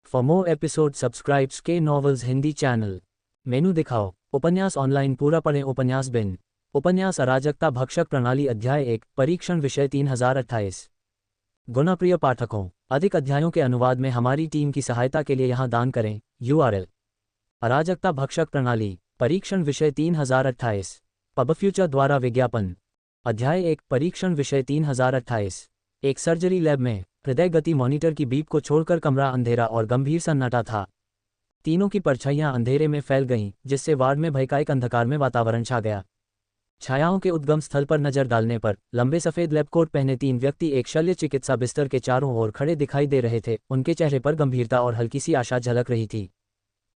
For more episode subscribes के novels Hindi channel. मेनू दिखाओ। उपन्यास ऑनलाइन पूरा पढ़ें। उपन्यास बिन। उपन्यास अराजकता भक्षक प्रणाली अध्याय 1 परीक्षण विषय 3028। गुणप्रिय पाठकों, अधिक अध्यायों के अनुवाद में हमारी टीम की सहायता के लिए यहाँ दान करें। URL अराजकता भक्षक प्रणाली परीक्षण विषय 3028। पब फ्यूचर द्वारा विज्ञापन। अध्याय 1 परीक्षण विषय 3028। एक सर्जरी लैब में हृदय गति मॉनिटर की बीप को छोड़कर कमरा अंधेरा और गंभीर सन्नाटा था। तीनों की परछाइयां अंधेरे में फैल गईं, जिससे वार्ड में भयकायक अंधकार में वातावरण छा गया। छायाओं के उद्गम स्थल पर नजर डालने पर लंबे सफेद लैब कोट पहने 3 व्यक्ति एक शल्य चिकित्सा बिस्तर के चारों ओर खड़े दिखाई दे रहे थे। उनके चेहरे पर गंभीरता और हल्की सी आशा झलक रही थी।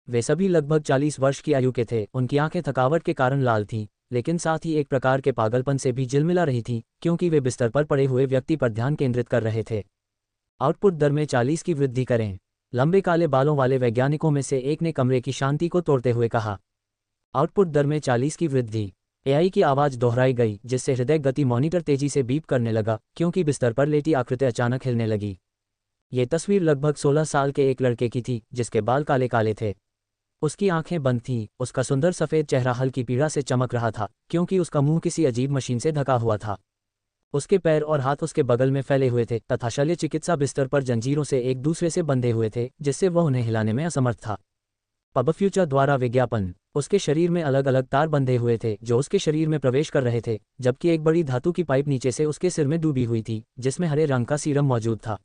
वे सभी लगभग 40 वर्ष की आयु के थे। उनकी आंखें थकावट के कारण लाल थीं, लेकिन साथ ही एक प्रकार के पागलपन से भी झिलमिला रही थीं, क्योंकि वे बिस्तर पर पड़े हुए व्यक्ति पर ध्यान केंद्रित कर रहे थे। आउटपुट दर में 40 की वृद्धि करें। लंबे काले बालों वाले वैज्ञानिकों में से एक ने कमरे की शांति को तोड़ते हुए कहा। आउटपुट दर में 40 की वृद्धि। AI की आवाज़ दोहराई गई, जिससे हृदय गति मॉनिटर तेजी से बीप करने लगा, क्योंकि बिस्तर पर लेटी आकृति अचानक हिलने लगी। ये तस्वीर लगभग 16 साल के एक लड़के की थी, जिसके बाल काले काले थे। उसकी आंखें बंद थीं। उसका सुंदर सफ़ेद चेहरा हल्की पीड़ा से चमक रहा था, क्योंकि उसका मुंह किसी अजीब मशीन से ढका हुआ था। उसके पैर और हाथ उसके बगल में फैले हुए थे तथा शल्य चिकित्सा बिस्तर पर जंजीरों से एक दूसरे से बंधे हुए थे, जिससे वह उन्हें हिलाने में असमर्थ था। पब फ्यूचर द्वारा विज्ञापन। उसके शरीर में अलग अलग तार बंधे हुए थे जो उसके शरीर में प्रवेश कर रहे थे, जबकि एक बड़ी धातु की पाइप नीचे से उसके सिर में डूबी हुई थी, जिसमें हरे रंग का सीरम मौजूद था।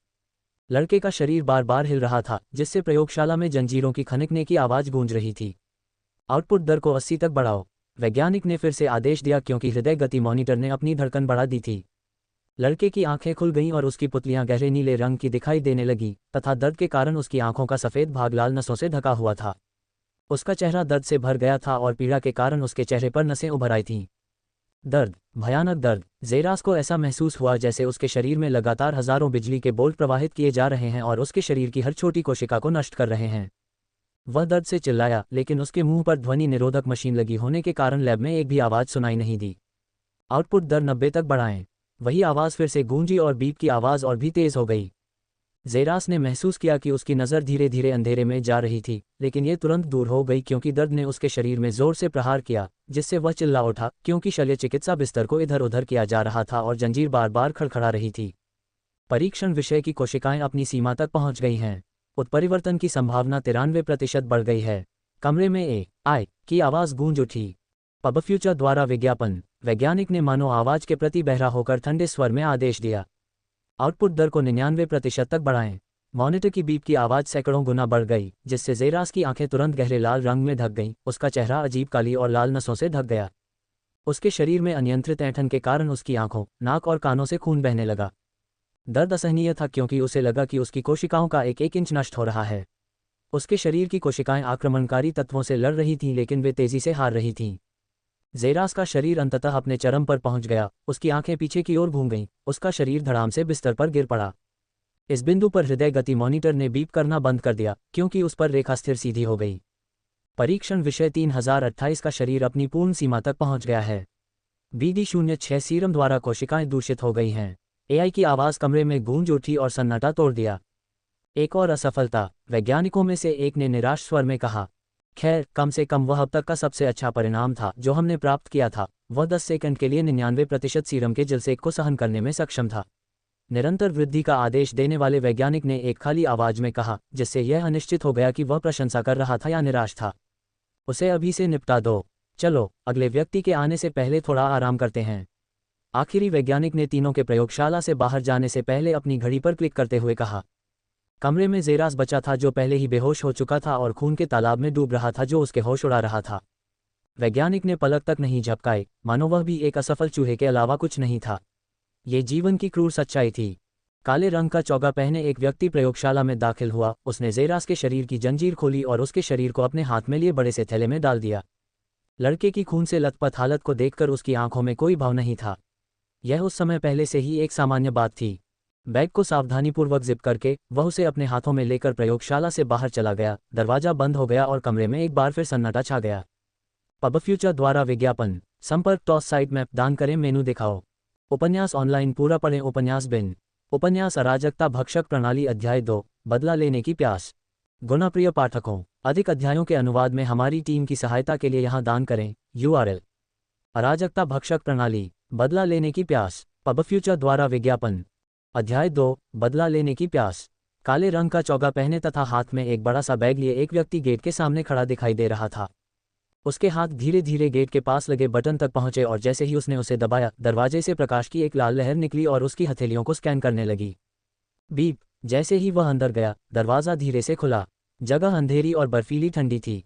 लड़के का शरीर बार बार हिल रहा था, जिससे प्रयोगशाला में जंजीरों की खनकने की आवाज़ गूंज रही थी। आउटपुट दर को 80 तक बढ़ाओ। वैज्ञानिक ने फिर से आदेश दिया, क्योंकि हृदय गति मॉनिटर ने अपनी धड़कन बढ़ा दी थी। लड़के की आंखें खुल गईं और उसकी पुतलियां गहरे नीले रंग की दिखाई देने लगीं, तथा दर्द के कारण उसकी आंखों का सफ़ेद भाग लाल नसों से ढका हुआ था। उसका चेहरा दर्द से भर गया था और पीड़ा के कारण उसके चेहरे पर नसें उभर आई थीं। दर्द, भयानक दर्द। जेरास को ऐसा महसूस हुआ जैसे उसके शरीर में लगातार हजारों बिजली के बोल्ट प्रवाहित किए जा रहे हैं और उसके शरीर की हर छोटी कोशिका को नष्ट कर रहे हैं। वह दर्द से चिल्लाया, लेकिन उसके मुंह पर ध्वनि निरोधक मशीन लगी होने के कारण लैब में एक भी आवाज़ सुनाई नहीं दी। आउटपुट दर 90 तक बढ़ाएं। वही आवाज़ फिर से गूंजी और बीप की आवाज़ और भी तेज़ हो गई। जेरास ने महसूस किया कि उसकी नज़र धीरे धीरे अंधेरे में जा रही थी, लेकिन ये तुरंत दूर हो गई क्योंकि दर्द ने उसके शरीर में जोर से प्रहार किया, जिससे वह चिल्ला उठा, क्योंकि शल्य चिकित्सा बिस्तर को इधर उधर किया जा रहा था और जंजीर बार बार खड़खड़ा रही थी। परीक्षण विषय की कोशिकाएं अपनी सीमा तक पहुंच गई हैं। उत्परिवर्तन की संभावना 93% बढ़ गई है। कमरे में AI की आवाज़ गूंज उठी। पब फ्यूचर द्वारा विज्ञापन। वैज्ञानिक ने मानो आवाज़ के प्रति बहरा होकर ठंडे स्वर में आदेश दिया। आउटपुट दर को 99% तक बढ़ाएं। मॉनिटर की बीप की आवाज़ सैकड़ों गुना बढ़ गई, जिससे जेरास की आंखें तुरंत गहरे लाल रंग में ढक गईं। उसका चेहरा अजीब काली और लाल नसों से ढक गया। उसके शरीर में अनियंत्रित ऐंठन के कारण उसकी आंखों, नाक और कानों से खून बहने लगा। दर्द असहनीय था, क्योंकि उसे लगा कि उसकी कोशिकाओं का एक इंच नष्ट हो रहा है। उसके शरीर की कोशिकाएं आक्रमणकारी तत्वों से लड़ रही थीं, लेकिन वे तेजी से हार रही थीं। जेरास का शरीर अंततः अपने चरम पर पहुंच गया। उसकी आंखें पीछे की ओर घूम गईं। उसका शरीर धड़ाम से बिस्तर पर गिर पड़ा। इस बिंदु पर हृदय गति मॉनिटर ने बीप करना बंद कर दिया, क्योंकि उस पर रेखा स्थिर सीधी हो गई। परीक्षण विषय 3028 का शरीर अपनी पूर्ण सीमा तक पहुंच गया है। BD06 सीरम द्वारा कोशिकाएं दूषित हो गई हैं। AI की आवाज़ कमरे में गूंज उठी और सन्नाटा तोड़ दिया। एक और असफलता। वैज्ञानिकों में से एक ने निराश स्वर में कहा। खैर, कम से कम वह अब तक का सबसे अच्छा परिणाम था जो हमने प्राप्त किया था। वह 10 सेकंड के लिए 99% सीरम के जलसेक को सहन करने में सक्षम था। निरंतर वृद्धि का आदेश देने वाले वैज्ञानिक ने एक खाली आवाज़ में कहा, जिससे यह अनिश्चित हो गया कि वह प्रशंसा कर रहा था या निराश था। उसे अभी से निपटा दो। चलो, अगले व्यक्ति के आने से पहले थोड़ा आराम करते हैं। आखिरी वैज्ञानिक ने तीनों के प्रयोगशाला से बाहर जाने से पहले अपनी घड़ी पर क्लिक करते हुए कहा। कमरे में जेरास बचा था, जो पहले ही बेहोश हो चुका था और खून के तालाब में डूब रहा था जो उसके होश उड़ा रहा था। वैज्ञानिक ने पलक तक नहीं झपकाए, मानो वह भी एक असफल चूहे के अलावा कुछ नहीं था। ये जीवन की क्रूर सच्चाई थी। काले रंग का चौगा पहने एक व्यक्ति प्रयोगशाला में दाखिल हुआ। उसने जेरास के शरीर की जंजीर खोली और उसके शरीर को अपने हाथ में लिए बड़े से थैले में डाल दिया। लड़के की खून से लथपथ हालत को देखकर उसकी आंखों में कोई भाव नहीं था। यह उस समय पहले से ही एक सामान्य बात थी। बैग को सावधानीपूर्वक जिप करके वह उसे अपने हाथों में लेकर प्रयोगशाला से बाहर चला गया। दरवाजा बंद हो गया और कमरे में एक बार फिर सन्नाटा छा गया। पब फ्यूचर द्वारा विज्ञापन। संपर्क टॉस साइट मैप दान करें। मेनू दिखाओ। उपन्यास ऑनलाइन पूरा पढ़ें। उपन्यास बिन। उपन्यास अराजकता भक्षक प्रणाली अध्याय 2 बदला लेने की प्यास। गुणप्रिय पाठकों, अधिक अध्यायों के अनुवाद में हमारी टीम की सहायता के लिए यहाँ दान करें। URL: अराजकता भक्षक प्रणाली, बदला लेने की प्यास, पबफ्यूचर द्वारा विज्ञापन। अध्याय 2, बदला लेने की प्यास। काले रंग का चौगा पहने तथा हाथ में एक बड़ा सा बैग लिए एक व्यक्ति गेट के सामने खड़ा दिखाई दे रहा था। उसके हाथ धीरे धीरे गेट के पास लगे बटन तक पहुंचे और जैसे ही उसने उसे दबाया, दरवाजे से प्रकाश की एक लाल लहर निकली और उसकी हथेलियों को स्कैन करने लगी। बीप! जैसे ही वह अंदर गया, दरवाज़ा धीरे से खुला। जगह अंधेरी और बर्फीली ठंडी थी।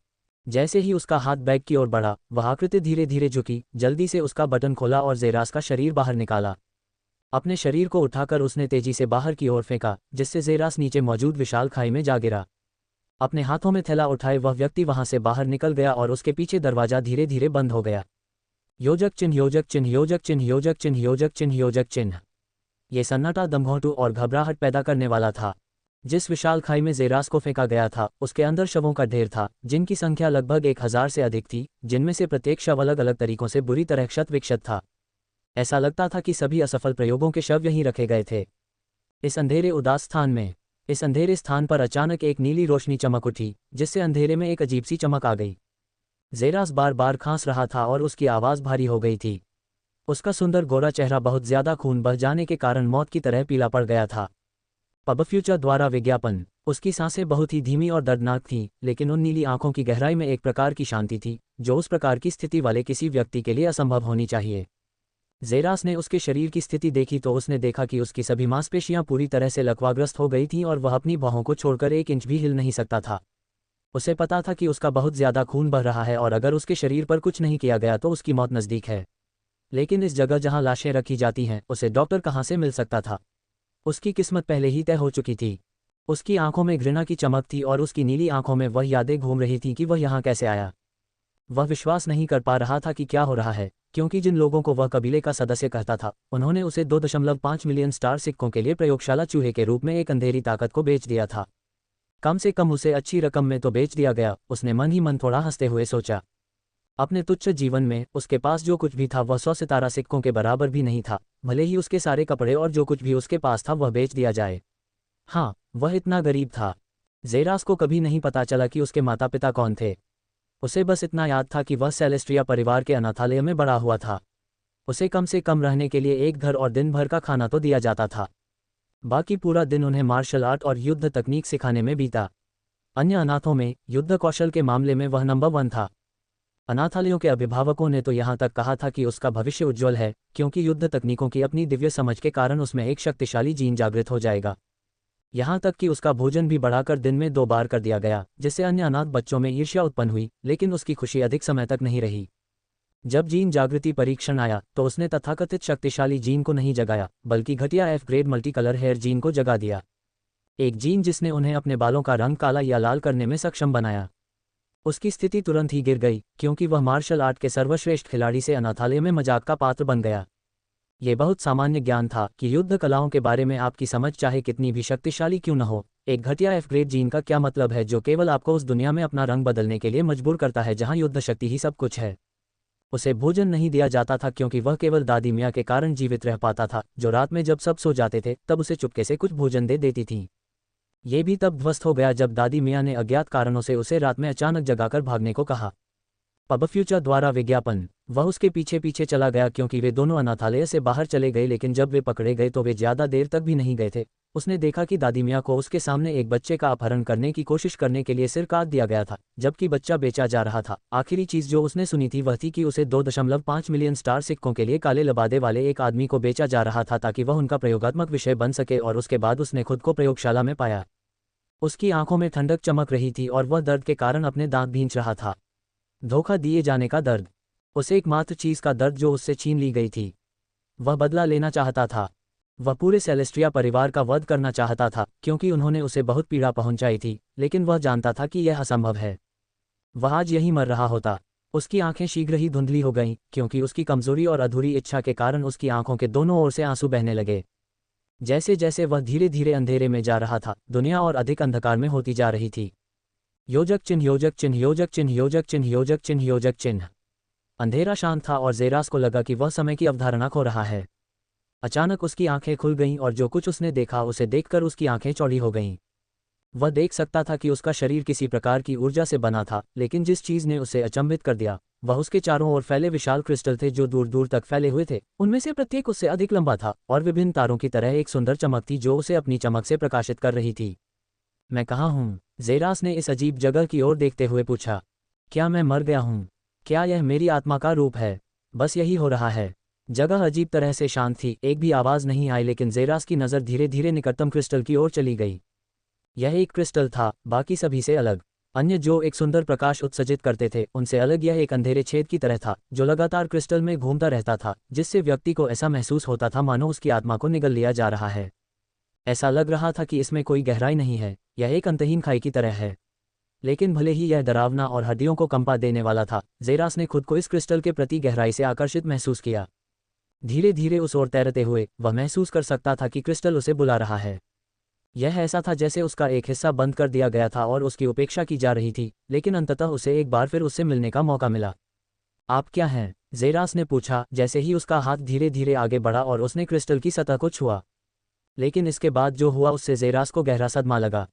जैसे ही उसका हाथ बैग की ओर बढ़ा, वह आकृति धीरे धीरे झुकी। जल्दी से उसका बटन खोला और ज़ेरास का शरीर बाहर निकाला। अपने शरीर को उठाकर उसने तेजी से बाहर की ओर फेंका, जिससे ज़ेरास नीचे मौजूद विशाल खाई में जा गिरा। अपने हाथों में थैला उठाए वह व्यक्ति वहां से बाहर निकल गया और उसके पीछे दरवाजा धीरे धीरे बंद हो गया। योजक चिन्ह, योजक चिन्ह, योजक चिन्ह, योजक चिन्ह, योजक चिन्ह, योजक चिन्ह। ये सन्नाटा दमघोंटू और घबराहट पैदा करने वाला था। जिस विशाल खाई में ज़ेरास को फेंका गया था, उसके अंदर शवों का ढेर था, जिनकी संख्या लगभग 1000 से अधिक थी, जिनमें से प्रत्येक शव अलग अलग तरीकों से बुरी तरह क्षत विक्षत था। ऐसा लगता था कि सभी असफल प्रयोगों के शव यहीं रखे गए थे। इस अंधेरे स्थान पर अचानक एक नीली रोशनी चमक उठी, जिससे अंधेरे में एक अजीब सी चमक आ गई। ज़ेरास बार बार खांस रहा था और उसकी आवाज़ भारी हो गई थी। उसका सुंदर गोरा चेहरा बहुत ज्यादा खून बह जाने के कारण मौत की तरह पीला पड़ गया था। पबफ्यूचर द्वारा विज्ञापन। उसकी सांसें बहुत ही धीमी और दर्दनाक थीं, लेकिन उन नीली आंखों की गहराई में एक प्रकार की शांति थी, जो उस प्रकार की स्थिति वाले किसी व्यक्ति के लिए असंभव होनी चाहिए। ज़ेरास ने उसके शरीर की स्थिति देखी तो उसने देखा कि उसकी सभी मांसपेशियां पूरी तरह से लकवाग्रस्त हो गई थीं और वह अपनी बाहों को छोड़कर 1 इंच भी हिल नहीं सकता था। उसे पता था कि उसका बहुत ज्यादा खून बह रहा है और अगर उसके शरीर पर कुछ नहीं किया गया तो उसकी मौत नज़दीक है। लेकिन इस जगह जहां लाशें रखी जाती हैं, उसे डॉक्टर कहाँ से मिल सकता था? उसकी किस्मत पहले ही तय हो चुकी थी। उसकी आंखों में घृणा की चमक थी और उसकी नीली आंखों में वह यादें घूम रही थीं कि वह यहाँ कैसे आया। वह विश्वास नहीं कर पा रहा था कि क्या हो रहा है, क्योंकि जिन लोगों को वह कबीले का सदस्य कहता था, उन्होंने उसे 2.5 मिलियन स्टार सिक्कों के लिए प्रयोगशाला चूहे के रूप में एक अंधेरी ताकत को बेच दिया था। कम से कम उसे अच्छी रकम में तो बेच दिया गया, उसने मन ही मन थोड़ा हंसते हुए सोचा। अपने तुच्छ जीवन में उसके पास जो कुछ भी था वह 100 सितारा सिक्कों के बराबर भी नहीं था, भले ही उसके सारे कपड़े और जो कुछ भी उसके पास था वह बेच दिया जाए। हाँ, वह इतना गरीब था। ज़ेरास को कभी नहीं पता चला कि उसके माता पिता कौन थे। उसे बस इतना याद था कि वह सेलेस्ट्रिया परिवार के अनाथालय में बड़ा हुआ था। उसे कम से कम रहने के लिए एक घर और दिन भर का खाना तो दिया जाता था। बाकी पूरा दिन उन्हें मार्शल आर्ट और युद्ध तकनीक सिखाने में बीता। अन्य अनाथों में युद्ध कौशल के मामले में वह नंबर 1 था। अनाथालयों के अभिभावकों ने तो यहाँ तक कहा था कि उसका भविष्य उज्ज्वल है, क्योंकि युद्ध तकनीकों की अपनी दिव्य समझ के कारण उसमें एक शक्तिशाली जीन जागृत हो जाएगा। यहाँ तक कि उसका भोजन भी बढ़ाकर दिन में 2 बार कर दिया गया, जिससे अन्य अनाथ बच्चों में ईर्ष्या उत्पन्न हुई, लेकिन उसकी खुशी अधिक समय तक नहीं रही। जब जीन जागृति परीक्षण आया तो उसने तथाकथित शक्तिशाली जीन को नहीं जगाया, बल्कि घटिया F grade multi colour hair gene को जगा दिया। एक जीन जिसने उन्हें अपने बालों का रंग काला या लाल करने में सक्षम बनाया। उसकी स्थिति तुरंत ही गिर गई, क्योंकि वह मार्शल आर्ट के सर्वश्रेष्ठ खिलाड़ी से अनाथालय में मजाक का पात्र बन गया। ये बहुत सामान्य ज्ञान था कि युद्ध कलाओं के बारे में आपकी समझ चाहे कितनी भी शक्तिशाली क्यों न हो, एक घटिया F ग्रेड जीन का क्या मतलब है जो केवल आपको उस दुनिया में अपना रंग बदलने के लिए मजबूर करता है जहां युद्ध शक्ति ही सब कुछ है। उसे भोजन नहीं दिया जाता था क्योंकि वह केवल दादी मियाँ के कारण जीवित रह पाता था, जो रात में जब सब सो जाते थे तब उसे चुपके से कुछ भोजन दे देती थीं। ये भी तब ध्वस्त हो गया जब दादी मियाँ ने अज्ञात कारणों से उसे रात में अचानक जगाकर भागने को कहा। पबफ्यूचर द्वारा विज्ञापन। वह उसके पीछे पीछे चला गया क्योंकि वे दोनों अनाथालय से बाहर चले गए, लेकिन जब वे पकड़े गए तो वे ज़्यादा देर तक भी नहीं गए थे। उसने देखा कि दादी मियाँ को उसके सामने एक बच्चे का अपहरण करने की कोशिश करने के लिए सिर काट दिया गया था, जबकि बच्चा बेचा जा रहा था। आखिरी चीज़ जो उसने सुनी थी वह थी कि उसे 2.5 मिलियन स्टार सिक्कों के लिए काले लबादे वाले एक आदमी को बेचा जा रहा था ताकि वह उनका प्रयोगात्मक विषय बन सके, और उसके बाद उसने खुद को प्रयोगशाला में पाया। उसकी आंखों में ठंडक चमक रही थी और वह दर्द के कारण अपने दांत भींच रहा था। धोखा दिए जाने का दर्द, उस एकमात्र चीज़ का दर्द जो उससे छीन ली गई थी। वह बदला लेना चाहता था। वह पूरे सेलेस्ट्रिया परिवार का वध करना चाहता था, क्योंकि उन्होंने उसे बहुत पीड़ा पहुंचाई थी, लेकिन वह जानता था कि यह असंभव है। वह आज यहीं मर रहा होता। उसकी आंखें शीघ्र ही धुंधली हो गईं, क्योंकि उसकी कमजोरी और अधूरी इच्छा के कारण उसकी आंखों के दोनों ओर से आंसू बहने लगे। जैसे जैसे वह धीरे धीरे अंधेरे में जा रहा था, दुनिया और अधिक अंधकार में होती जा रही थी। योजक चिन्ह, योजक चिन्ह, योजक चिन्ह, योजक चिन्ह, योजक चिन्ह, योजक चिन्ह। अंधेरा शांत था और ज़ेरास को लगा कि वह समय की अवधारणा खो रहा है। अचानक उसकी आंखें खुल गईं और जो कुछ उसने देखा उसे देखकर उसकी आंखें चौड़ी हो गईं। वह देख सकता था कि उसका शरीर किसी प्रकार की ऊर्जा से बना था, लेकिन जिस चीज ने उसे अचंभित कर दिया वह उसके चारों ओर फैले विशाल क्रिस्टल थे जो दूर दूर तक फैले हुए थे। उनमें से प्रत्येक उससे अधिक लंबा था और विभिन्न तारों की तरह एक सुंदर चमक थी जो उसे अपनी चमक से प्रकाशित कर रही थी। मैं कहाँ हूँ? ज़ेरास ने इस अजीब जगह की ओर देखते हुए पूछा। क्या मैं मर गया हूँ? क्या यह मेरी आत्मा का रूप है? बस यही हो रहा है। जगह अजीब तरह से शांत थी, एक भी आवाज़ नहीं आई, लेकिन ज़ेरास की नज़र धीरे धीरे निकटतम क्रिस्टल की ओर चली गई। यह एक क्रिस्टल था, बाकी सभी से अलग। अन्य जो एक सुंदर प्रकाश उत्सर्जित करते थे उनसे अलग यह एक अंधेरे छेद की तरह था जो लगातार क्रिस्टल में घूमता रहता था, जिससे व्यक्ति को ऐसा महसूस होता था मानो उसकी आत्मा को निगल लिया जा रहा है। ऐसा लग रहा था कि इसमें कोई गहराई नहीं है, यह एक अंतहीन खाई की तरह है। लेकिन भले ही यह डरावना और हड्डियों को कंपा देने वाला था, ज़ेरास ने खुद को इस क्रिस्टल के प्रति गहराई से आकर्षित महसूस किया। धीरे धीरे उस ओर तैरते हुए वह महसूस कर सकता था कि क्रिस्टल उसे बुला रहा है। यह ऐसा था जैसे उसका एक हिस्सा बंद कर दिया गया था और उसकी उपेक्षा की जा रही थी, लेकिन अंततः उसे एक बार फिर उससे मिलने का मौका मिला। आप क्या हैं? ज़ेरास ने पूछा जैसे ही उसका हाथ धीरे धीरे आगे बढ़ा और उसने क्रिस्टल की सतह को छुआ। लेकिन इसके बाद जो हुआ उससे ज़ेरास को गहरा सदमा लगा।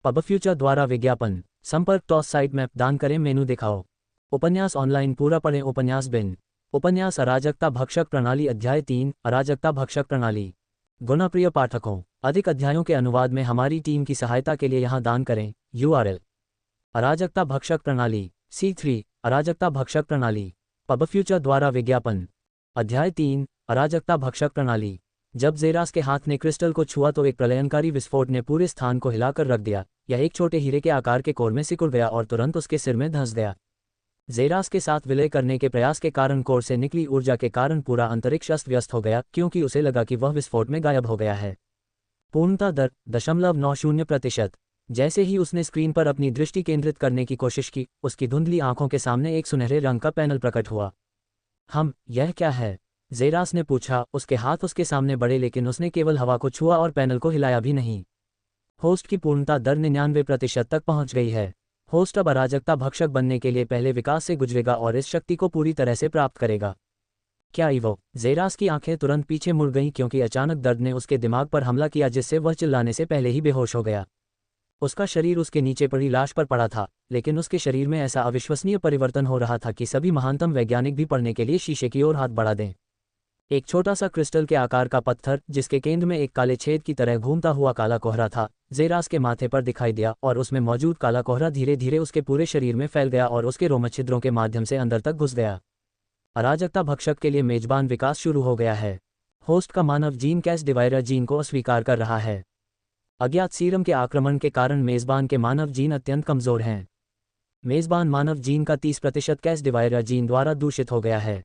पब फ्यूचर द्वारा विज्ञापन। संपर्क टॉस साइट मैप दान करें, मेनू दिखाओ। उपन्यास ऑनलाइन पूरा पढ़ें। उपन्यास बिन। उपन्यास अराजकता भक्षक प्रणाली अध्याय 3 अराजकता भक्षक प्रणाली। गुणप्रिय पाठकों, अधिक अध्यायों के अनुवाद में हमारी टीम की सहायता के लिए यहाँ दान करें। URL अराजकता भक्षक प्रणाली C3 अराजकता भक्षक प्रणाली। पब फ्यूचर द्वारा विज्ञापन। अध्याय 3 अराजकता भक्षक प्रणाली। जब ज़ेरास के हाथ ने क्रिस्टल को छुआ तो एक प्रलयंकारी विस्फोट ने पूरे स्थान को हिलाकर रख दिया। यह एक छोटे हीरे के आकार के कोर में सिकुड़ गया और तुरंत उसके सिर में धंस गया। ज़ेरास के साथ विलय करने के प्रयास के कारण कोर से निकली ऊर्जा के कारण पूरा अंतरिक्ष अस्त व्यस्त हो गया, क्योंकि उसे लगा कि वह विस्फोट में गायब हो गया है। पूर्णता दर 0.90%। जैसे ही उसने स्क्रीन पर अपनी दृष्टि केंद्रित करने की कोशिश की, उसकी धुंधली आंखों के सामने एक सुनहरे रंग का पैनल प्रकट हुआ। यह क्या है? ज़ेरास ने पूछा। उसके हाथ उसके सामने बढ़े, लेकिन उसने केवल हवा को छुआ और पैनल को हिलाया भी नहीं। होस्ट की पूर्णता दर 99% तक पहुंच गई है। होस्ट अब अराजकता भक्षक बनने के लिए पहले विकास से गुजरेगा और इस शक्ति को पूरी तरह से प्राप्त करेगा। क्या इवो? ज़ेरास की आंखें तुरंत पीछे मुड़ गईं क्योंकि अचानक दर्द ने उसके दिमाग पर हमला किया, जिससे वह चिल्लाने से पहले ही बेहोश हो गया। उसका शरीर उसके नीचे पड़ी लाश पर पड़ा था, लेकिन उसके शरीर में ऐसा अविश्वसनीय परिवर्तन हो रहा था कि सभी महानतम वैज्ञानिक भी पढ़ने के लिए शीशे की ओर हाथ बढ़ा दें। एक छोटा सा क्रिस्टल के आकार का पत्थर जिसके केंद्र में एक काले छेद की तरह घूमता हुआ काला कोहरा था, ज़ेरास के माथे पर दिखाई दिया और उसमें मौजूद काला कोहरा धीरे धीरे उसके पूरे शरीर में फैल गया और उसके रोम छिद्रों के माध्यम से अंदर तक घुस गया। अराजकता भक्षक के लिए मेजबान विकास शुरू हो गया है। होस्ट का मानव जीन कैस डिवाइडर जीन को अस्वीकार कर रहा है। अज्ञात सीरम के आक्रमण के कारण मेजबान के मानव जीन अत्यंत कमजोर हैं। मेजबान मानव जीन का 30% कैस डिवाइडर जीन द्वारा दूषित हो गया है।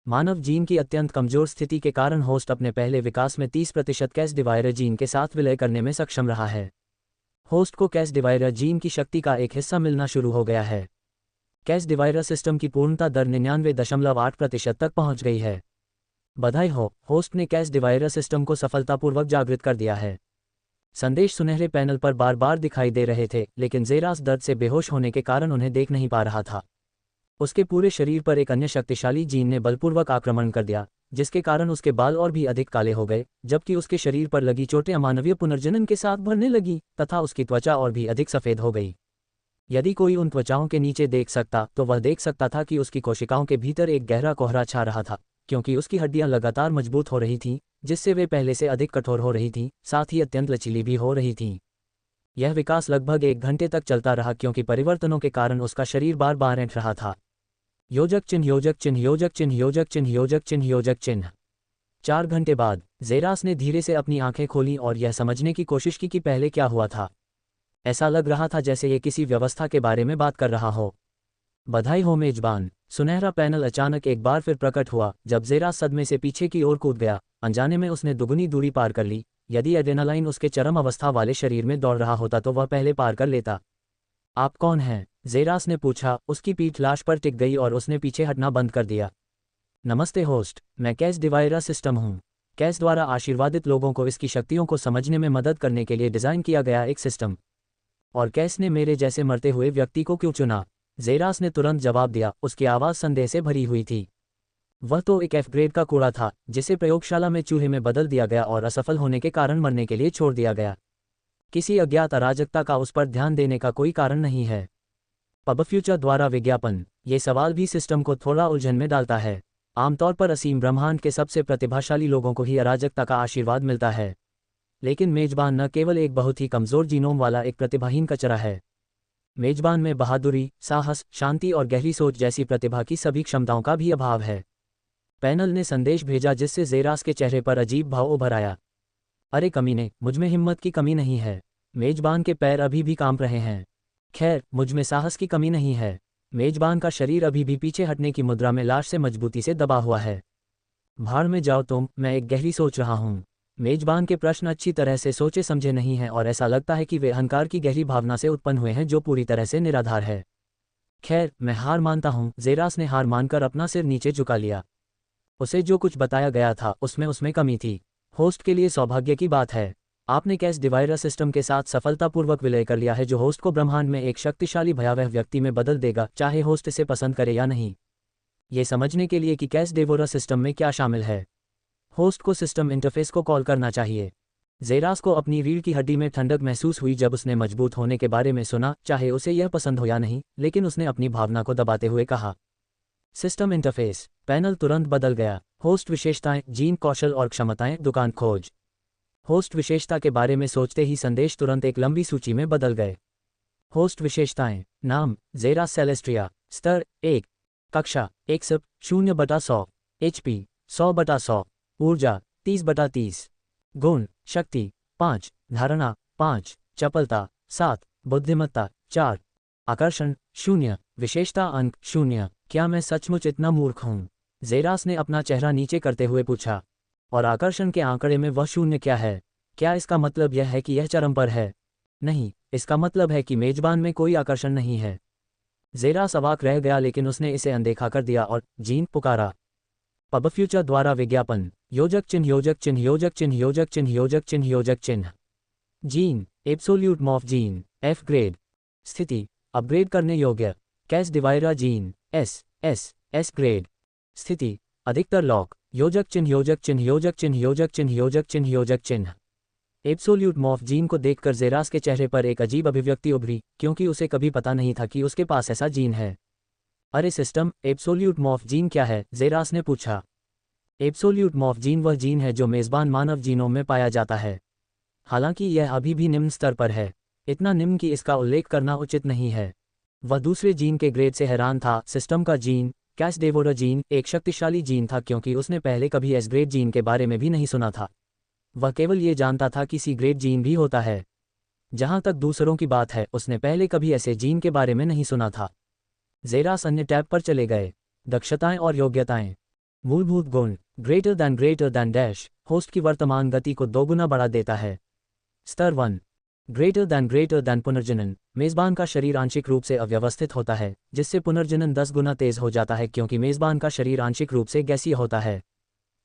मानव जीन की अत्यंत कमजोर स्थिति के कारण होस्ट अपने पहले विकास में 30% कैस डिवाइडर जीन के साथ विलय करने में सक्षम रहा है। होस्ट को कैस डिवाइडर जीन की शक्ति का एक हिस्सा मिलना शुरू हो गया है। कैस डिवाइडर सिस्टम की पूर्णता दर 99.8% तक पहुंच गई है। बधाई हो, होस्ट ने कैस डिवाइडर सिस्टम को सफलतापूर्वक जागृत कर दिया है। संदेश सुनहरे पैनल पर बार बार दिखाई दे रहे थे, लेकिन ज़ेरास दर्द से बेहोश होने के कारण उन्हें देख नहीं पा रहा था। उसके पूरे शरीर पर एक अन्य शक्तिशाली जीन ने बलपूर्वक आक्रमण कर दिया, जिसके कारण उसके बाल और भी अधिक काले हो गए, जबकि उसके शरीर पर लगी चोटें अमानवीय पुनर्जनन के साथ भरने लगी तथा उसकी त्वचा और भी अधिक सफ़ेद हो गई। यदि कोई उन त्वचाओं के नीचे देख सकता तो वह देख सकता था कि उसकी कोशिकाओं के भीतर एक गहरा कोहरा छा रहा था, क्योंकि उसकी हड्डियां लगातार मजबूत हो रही थीं, जिससे वे पहले से अधिक कठोर हो रही थीं, साथ ही अत्यंत लचीली भी हो रही थीं। यह विकास लगभग 1 घंटे तक चलता रहा, क्योंकि परिवर्तनों के कारण उसका शरीर बार बार ऐंठ रहा था। योजक चिन्ह योजक चिन्ह योजक चिन्ह योजक चिन्ह योजक चिन्ह योजक चिन्ह। 4 घंटे बाद ज़ेरास ने धीरे से अपनी आंखें खोलीं और यह समझने की कोशिश की कि पहले क्या हुआ था। ऐसा लग रहा था जैसे ये किसी व्यवस्था के बारे में बात कर रहा हो। बधाई हो मेजबान। सुनहरा पैनल अचानक एक बार फिर प्रकट हुआ जब ज़ेरास सदमे से पीछे की ओर कूद गया। अनजाने में उसने दुगनी दूरी पार कर ली। यदि एड्रेनालाइन उसके चरम अवस्था वाले शरीर में दौड़ रहा होता तो वह पहले पार कर लेता। आप कौन हैं? ज़ेरास ने पूछा। उसकी पीठ लाश पर टिक गई और उसने पीछे हटना बंद कर दिया। नमस्ते होस्ट, मैं कैस डिवाइडर सिस्टम हूँ। कैस द्वारा आशीर्वादित लोगों को इसकी शक्तियों को समझने में मदद करने के लिए डिज़ाइन किया गया एक सिस्टम। और कैस ने मेरे जैसे मरते हुए व्यक्ति को क्यों चुना? ज़ेरास ने तुरंत जवाब दिया। उसकी आवाज़ संदेह से भरी हुई थी। वह तो एक F ग्रेड का कूड़ा था जिसे प्रयोगशाला में चूहे में बदल दिया गया और असफल होने के कारण मरने के लिए छोड़ दिया गया। किसी अज्ञात अराजकता का उस पर ध्यान देने का कोई कारण नहीं है। पबफ्यूचर द्वारा विज्ञापन। ये सवाल भी सिस्टम को थोड़ा उलझन में डालता है। आमतौर पर असीम ब्रह्मांड के सबसे प्रतिभाशाली लोगों को ही अराजकता का आशीर्वाद मिलता है, लेकिन मेजबान न केवल एक बहुत ही कमज़ोर जीनोम वाला एक प्रतिभाहीन कचरा है। मेजबान में बहादुरी, साहस, शांति और गहरी सोच जैसी प्रतिभा की सभी क्षमताओं का भी अभाव है। पैनल ने संदेश भेजा जिससे ज़ेरास के चेहरे पर अजीब भाव उभर आया। अरे कमीने, मुझमें हिम्मत की कमी नहीं है। मेजबान के पैर अभी भी कांप रहे हैं। खैर, मुझमें साहस की कमी नहीं है। मेजबान का शरीर अभी भी पीछे हटने की मुद्रा में लाश से मजबूती से दबा हुआ है। भाड़ में जाओ तुम, मैं एक गहरी सोच रहा हूँ। मेजबान के प्रश्न अच्छी तरह से सोचे समझे नहीं हैं और ऐसा लगता है कि वे अहंकार की गहरी भावना से उत्पन्न हुए हैं जो पूरी तरह से निराधार है। खैर, मैं हार मानता हूँ। ज़ेरास ने हार मानकर अपना सिर नीचे झुका लिया। उसे जो कुछ बताया गया था उसमें कमी थी। होस्ट के लिए सौभाग्य की बात है, आपने कैस डिवाइडर सिस्टम के साथ सफलतापूर्वक विलय कर लिया है जो होस्ट को ब्रह्मांड में एक शक्तिशाली भयावह व्यक्ति में बदल देगा, चाहे होस्ट इसे पसंद करे या नहीं। ये समझने के लिए कि कैस डिवोरा सिस्टम में क्या शामिल है, होस्ट को सिस्टम इंटरफेस को कॉल करना चाहिए। ज़ेरास को अपनी रीढ़ की हड्डी में ठंडक महसूस हुई जब उसने मजबूत होने के बारे में सुना, चाहे उसे यह पसंद हो या नहीं, लेकिन उसने अपनी भावना को दबाते हुए कहा, सिस्टम इंटरफेस। पैनल तुरंत बदल गया। होस्ट विशेषताएं, जीन कौशल और क्षमताएं, दुकान खोज। होस्ट विशेषता के बारे में सोचते ही संदेश तुरंत एक लंबी सूची में बदल गए। होस्ट विशेषताएं। नाम, ज़ेरास सेलेस्ट्रिया। स्तर 1। कक्षा 1 SIP 0/100। HP 100/100। ऊर्जा 30/30। गुण, शक्ति 5, धारणा 5, चपलता 7, बुद्धिमत्ता 4, आकर्षण 0, विशेषता अंक 0। क्या मैं सचमुच इतना मूर्ख हूँ? ज़ेरास ने अपना चेहरा नीचे करते हुए पूछा। और आकर्षण के आंकड़े में वह 0 क्या है? क्या इसका मतलब यह है कि यह चरम पर है? नहीं, इसका मतलब है कि मेजबान में कोई आकर्षण नहीं है। ज़ेरास अवाक रह गया, लेकिन उसने इसे अनदेखा कर दिया और जीन पुकारा। पबफ्यूचर द्वारा विज्ञापन। योजक चिन्ह, योजक चिन्ह, योजक चिन्ह, योजक चिन्ह, योजक चिन्ह, योजक चिन्ह। Gene, absolute morph gene, F grade. स्थिति, अपग्रेड करने योग्य। कैस डिवाइरा जीन, S ग्रेड। स्थिति, अधिकतर लॉक। योजक चिन्ह, योजक चिन्ह, योजक चिन्ह, योजक चिन्ह, योजक चिन्ह, योजक चिन्ह। एब्सोल्यूट मॉर्फ जीन को देखकर ज़ेरास के चेहरे पर एक अजीब अभिव्यक्ति उभरी, क्योंकि उसे कभी पता नहीं था कि उसके पास ऐसा जीन है। अरे सिस्टम, एब्सोल्यूट मॉर्फ जीन क्या है? ज़ेरास ने पूछा। एब्सोल्यूट मॉर्फ जीन वह जीन है जो मेज़बान मानव जीनोम में पाया जाता है। हालांकि यह अभी भी निम्न स्तर पर है, इतना निम्न कि इसका उल्लेख करना उचित नहीं है। वह दूसरे जीन के ग्रेड से हैरान था। सिस्टम का जीन, कैस डिवोरा जीन, एक शक्तिशाली जीन था क्योंकि उसने पहले कभी एस ग्रेड जीन के बारे में भी नहीं सुना था। वह केवल ये जानता था कि सी ग्रेड जीन भी होता है। जहां तक दूसरों की बात है, उसने पहले कभी ऐसे जीन के बारे में नहीं सुना था। ज़ेरास अन्य टैब पर चले गए। दक्षताएं और योग्यताएं। मूलभूत गुण, ग्रेटर दैन डैश, होस्ट की वर्तमान गति को 2 गुना बढ़ा देता है। स्तर 1। ग्रेटर दैन पुनर्जनन, मेज़बान का शरीर आंशिक रूप से अव्यवस्थित होता है, जिससे पुनर्जनन 10 गुना तेज हो जाता है क्योंकि मेज़बान का शरीर आंशिक रूप से गैसीय होता है।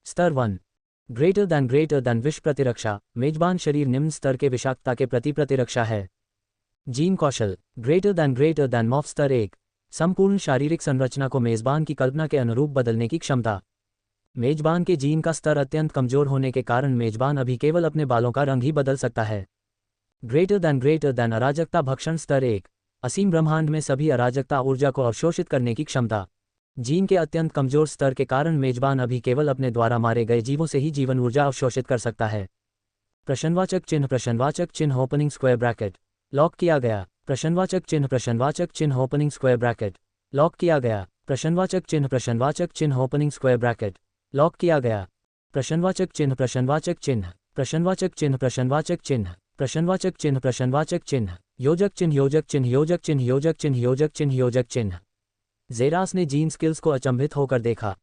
स्तर 1। ग्रेटर दैन विष प्रतिरक्षा, मेजबान शरीर निम्न स्तर के विषाक्तता के प्रति प्रतिरक्षा है। जीन कौशल, ग्रेटर दैन मॉफ स्तर 1, संपूर्ण शारीरिक संरचना को मेजबान की कल्पना के अनुरूप बदलने की क्षमता। मेजबान के जीन का स्तर अत्यंत कमजोर होने के कारण मेजबान अभी केवल अपने बालों का रंग ही बदल सकता है। ग्रेटर दैन अराजकता भक्षण स्तर 1, असीम ब्रह्मांड में सभी अराजकता ऊर्जा को अवशोषित करने की क्षमता। जीन के अत्यंत कमजोर स्तर के कारण मेजबान अभी केवल अपने द्वारा मारे गए जीवों से ही जीवन ऊर्जा अवशोषित कर सकता है। प्रश्नवाचक चिन्ह ओपनिंग स्क्वायर ब्रैकेट लॉक किया गया। प्रश्नवाचक चिन्ह ओपनिंग स्क्वायर ब्रैकेट लॉक किया गया। प्रश्नवाचक चिन्ह ओपनिंग स्क्वायर ब्रैकेट लॉक किया गया। प्रश्नवाचक चिन्ह योजक चिन्ह। ज़ेरास ने जीन स्किल्स को अचंभित होकर देखा।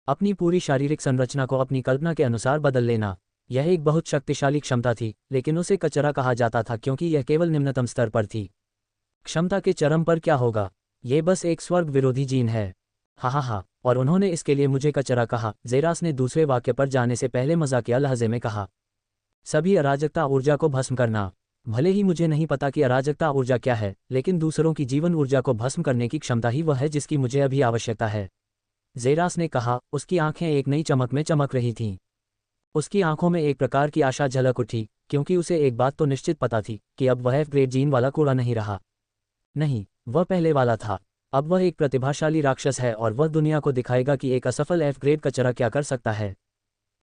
अपनी पूरी शारीरिक संरचना को अपनी कल्पना के अनुसार बदल लेना, यह एक बहुत शक्तिशाली क्षमता थी, लेकिन उसे कचरा कहा जाता था क्योंकि यह केवल निम्नतम स्तर पर थी। क्षमता के चरम पर क्या होगा? ये बस एक स्वर्ग विरोधी जीन है। हा, और उन्होंने इसके लिए मुझे कचरा कहा। ज़ेरास ने दूसरे वाक्य पर जाने से पहले मजाकिया लहजे में कहा। सभी अराजकता ऊर्जा को भस्म करना। भले ही मुझे नहीं पता कि अराजकता ऊर्जा क्या है, लेकिन दूसरों की जीवन ऊर्जा को भस्म करने की क्षमता ही वह है जिसकी मुझे अभी आवश्यकता है। ज़ेरास ने कहा। उसकी आंखें एक नई चमक में चमक रही थीं। उसकी आंखों में एक प्रकार की आशा झलक उठी, क्योंकि उसे एक बात तो निश्चित पता थी कि अब वह F-ग्रेड जीन वाला कूड़ा नहीं रहा। नहीं, वह पहले वाला था। अब वह एक प्रतिभाशाली राक्षस है और वह दुनिया को दिखाएगा कि एक असफल F-ग्रेड कचरा क्या कर सकता है।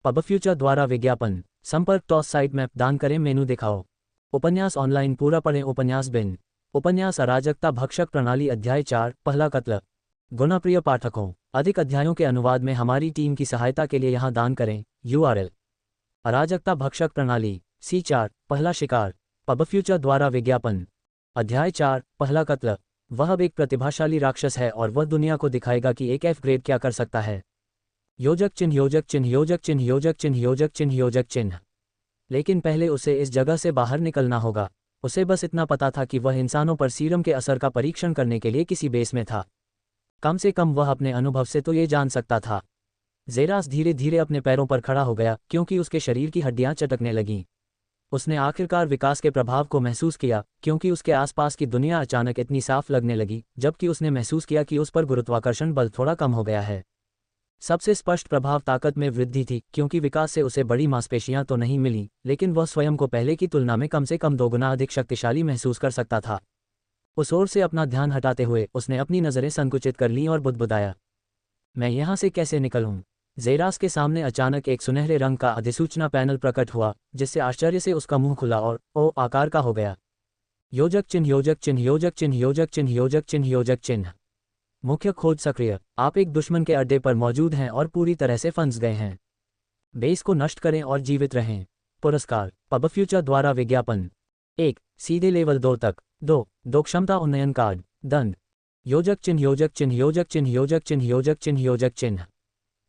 पब फ्यूचर द्वारा विज्ञापन। संपर्क टॉस साइट मैप दान करें मेनू दिखाओ। उपन्यास ऑनलाइन पूरा पढ़ें उपन्यास बिन। उपन्यास अराजकता भक्षक प्रणाली अध्याय 4 पहला कत्ल। गुणप्रिय पाठकों, अधिक अध्यायों के अनुवाद में हमारी टीम की सहायता के लिए यहाँ दान करें। URL अराजकता भक्षक प्रणाली C4 पहला शिकार। पब फ्यूचर द्वारा विज्ञापन। अध्याय 4 पहला कत्ल। वह अब एक प्रतिभाशाली राक्षस है और वह दुनिया को दिखाएगा कि एक F-ग्रेड क्या कर सकता है। योजक चिन्ह योजक चिन्ह योजक चिन्ह योजक चिन्ह योजक चिन्ह योजक चिन्ह। लेकिन पहले उसे इस जगह से बाहर निकलना होगा। उसे बस इतना पता था कि वह इंसानों पर सीरम के असर का परीक्षण करने के लिए किसी बेस में था। कम से कम वह अपने अनुभव से तो ये जान सकता था। ज़ेरास धीरे धीरे अपने पैरों पर खड़ा हो गया क्योंकि उसके शरीर की हड्डियां चटकने लगीं। उसने आखिरकार विकास के प्रभाव को महसूस किया क्योंकि उसके आसपास की दुनिया अचानक इतनी साफ लगने लगी, जबकि उसने महसूस किया कि उस पर गुरुत्वाकर्षण बल थोड़ा कम हो गया है। सबसे स्पष्ट प्रभाव ताकत में वृद्धि थी क्योंकि विकास से उसे बड़ी मांसपेशियां तो नहीं मिली, लेकिन वह स्वयं को पहले की तुलना में कम 2 गुना अधिक शक्तिशाली महसूस कर सकता था। उस ओर से अपना ध्यान हटाते हुए उसने अपनी नज़रें संकुचित कर लीं और बुदबुदाया, मैं यहाँ से कैसे निकलूं? ज़ेरास के सामने अचानक एक सुनहरे रंग का अधिसूचना पैनल प्रकट हुआ, जिससे आश्चर्य से उसका मुंह खुला और ओ आकार का हो गया। योजक चिन्ह योजक चिन्ह योजक चिन्ह योजक चिन्ह योजक चिन्ह योजक चिन्ह। मुख्य खोज सक्रिय। आप एक दुश्मन के अड्डे पर मौजूद हैं और पूरी तरह से फंस गए हैं। बेस को नष्ट करें और जीवित रहें। पुरस्कार। पब फ्यूचर द्वारा विज्ञापन। 1 सीधे लेवल 2 तक। 2 क्षमता उन्नयन कार्ड। दंड। योजक चिन्ह योजक चिन्ह योजक चिन्ह योजक चिन्ह योजक चिन्ह योजक चिन्ह।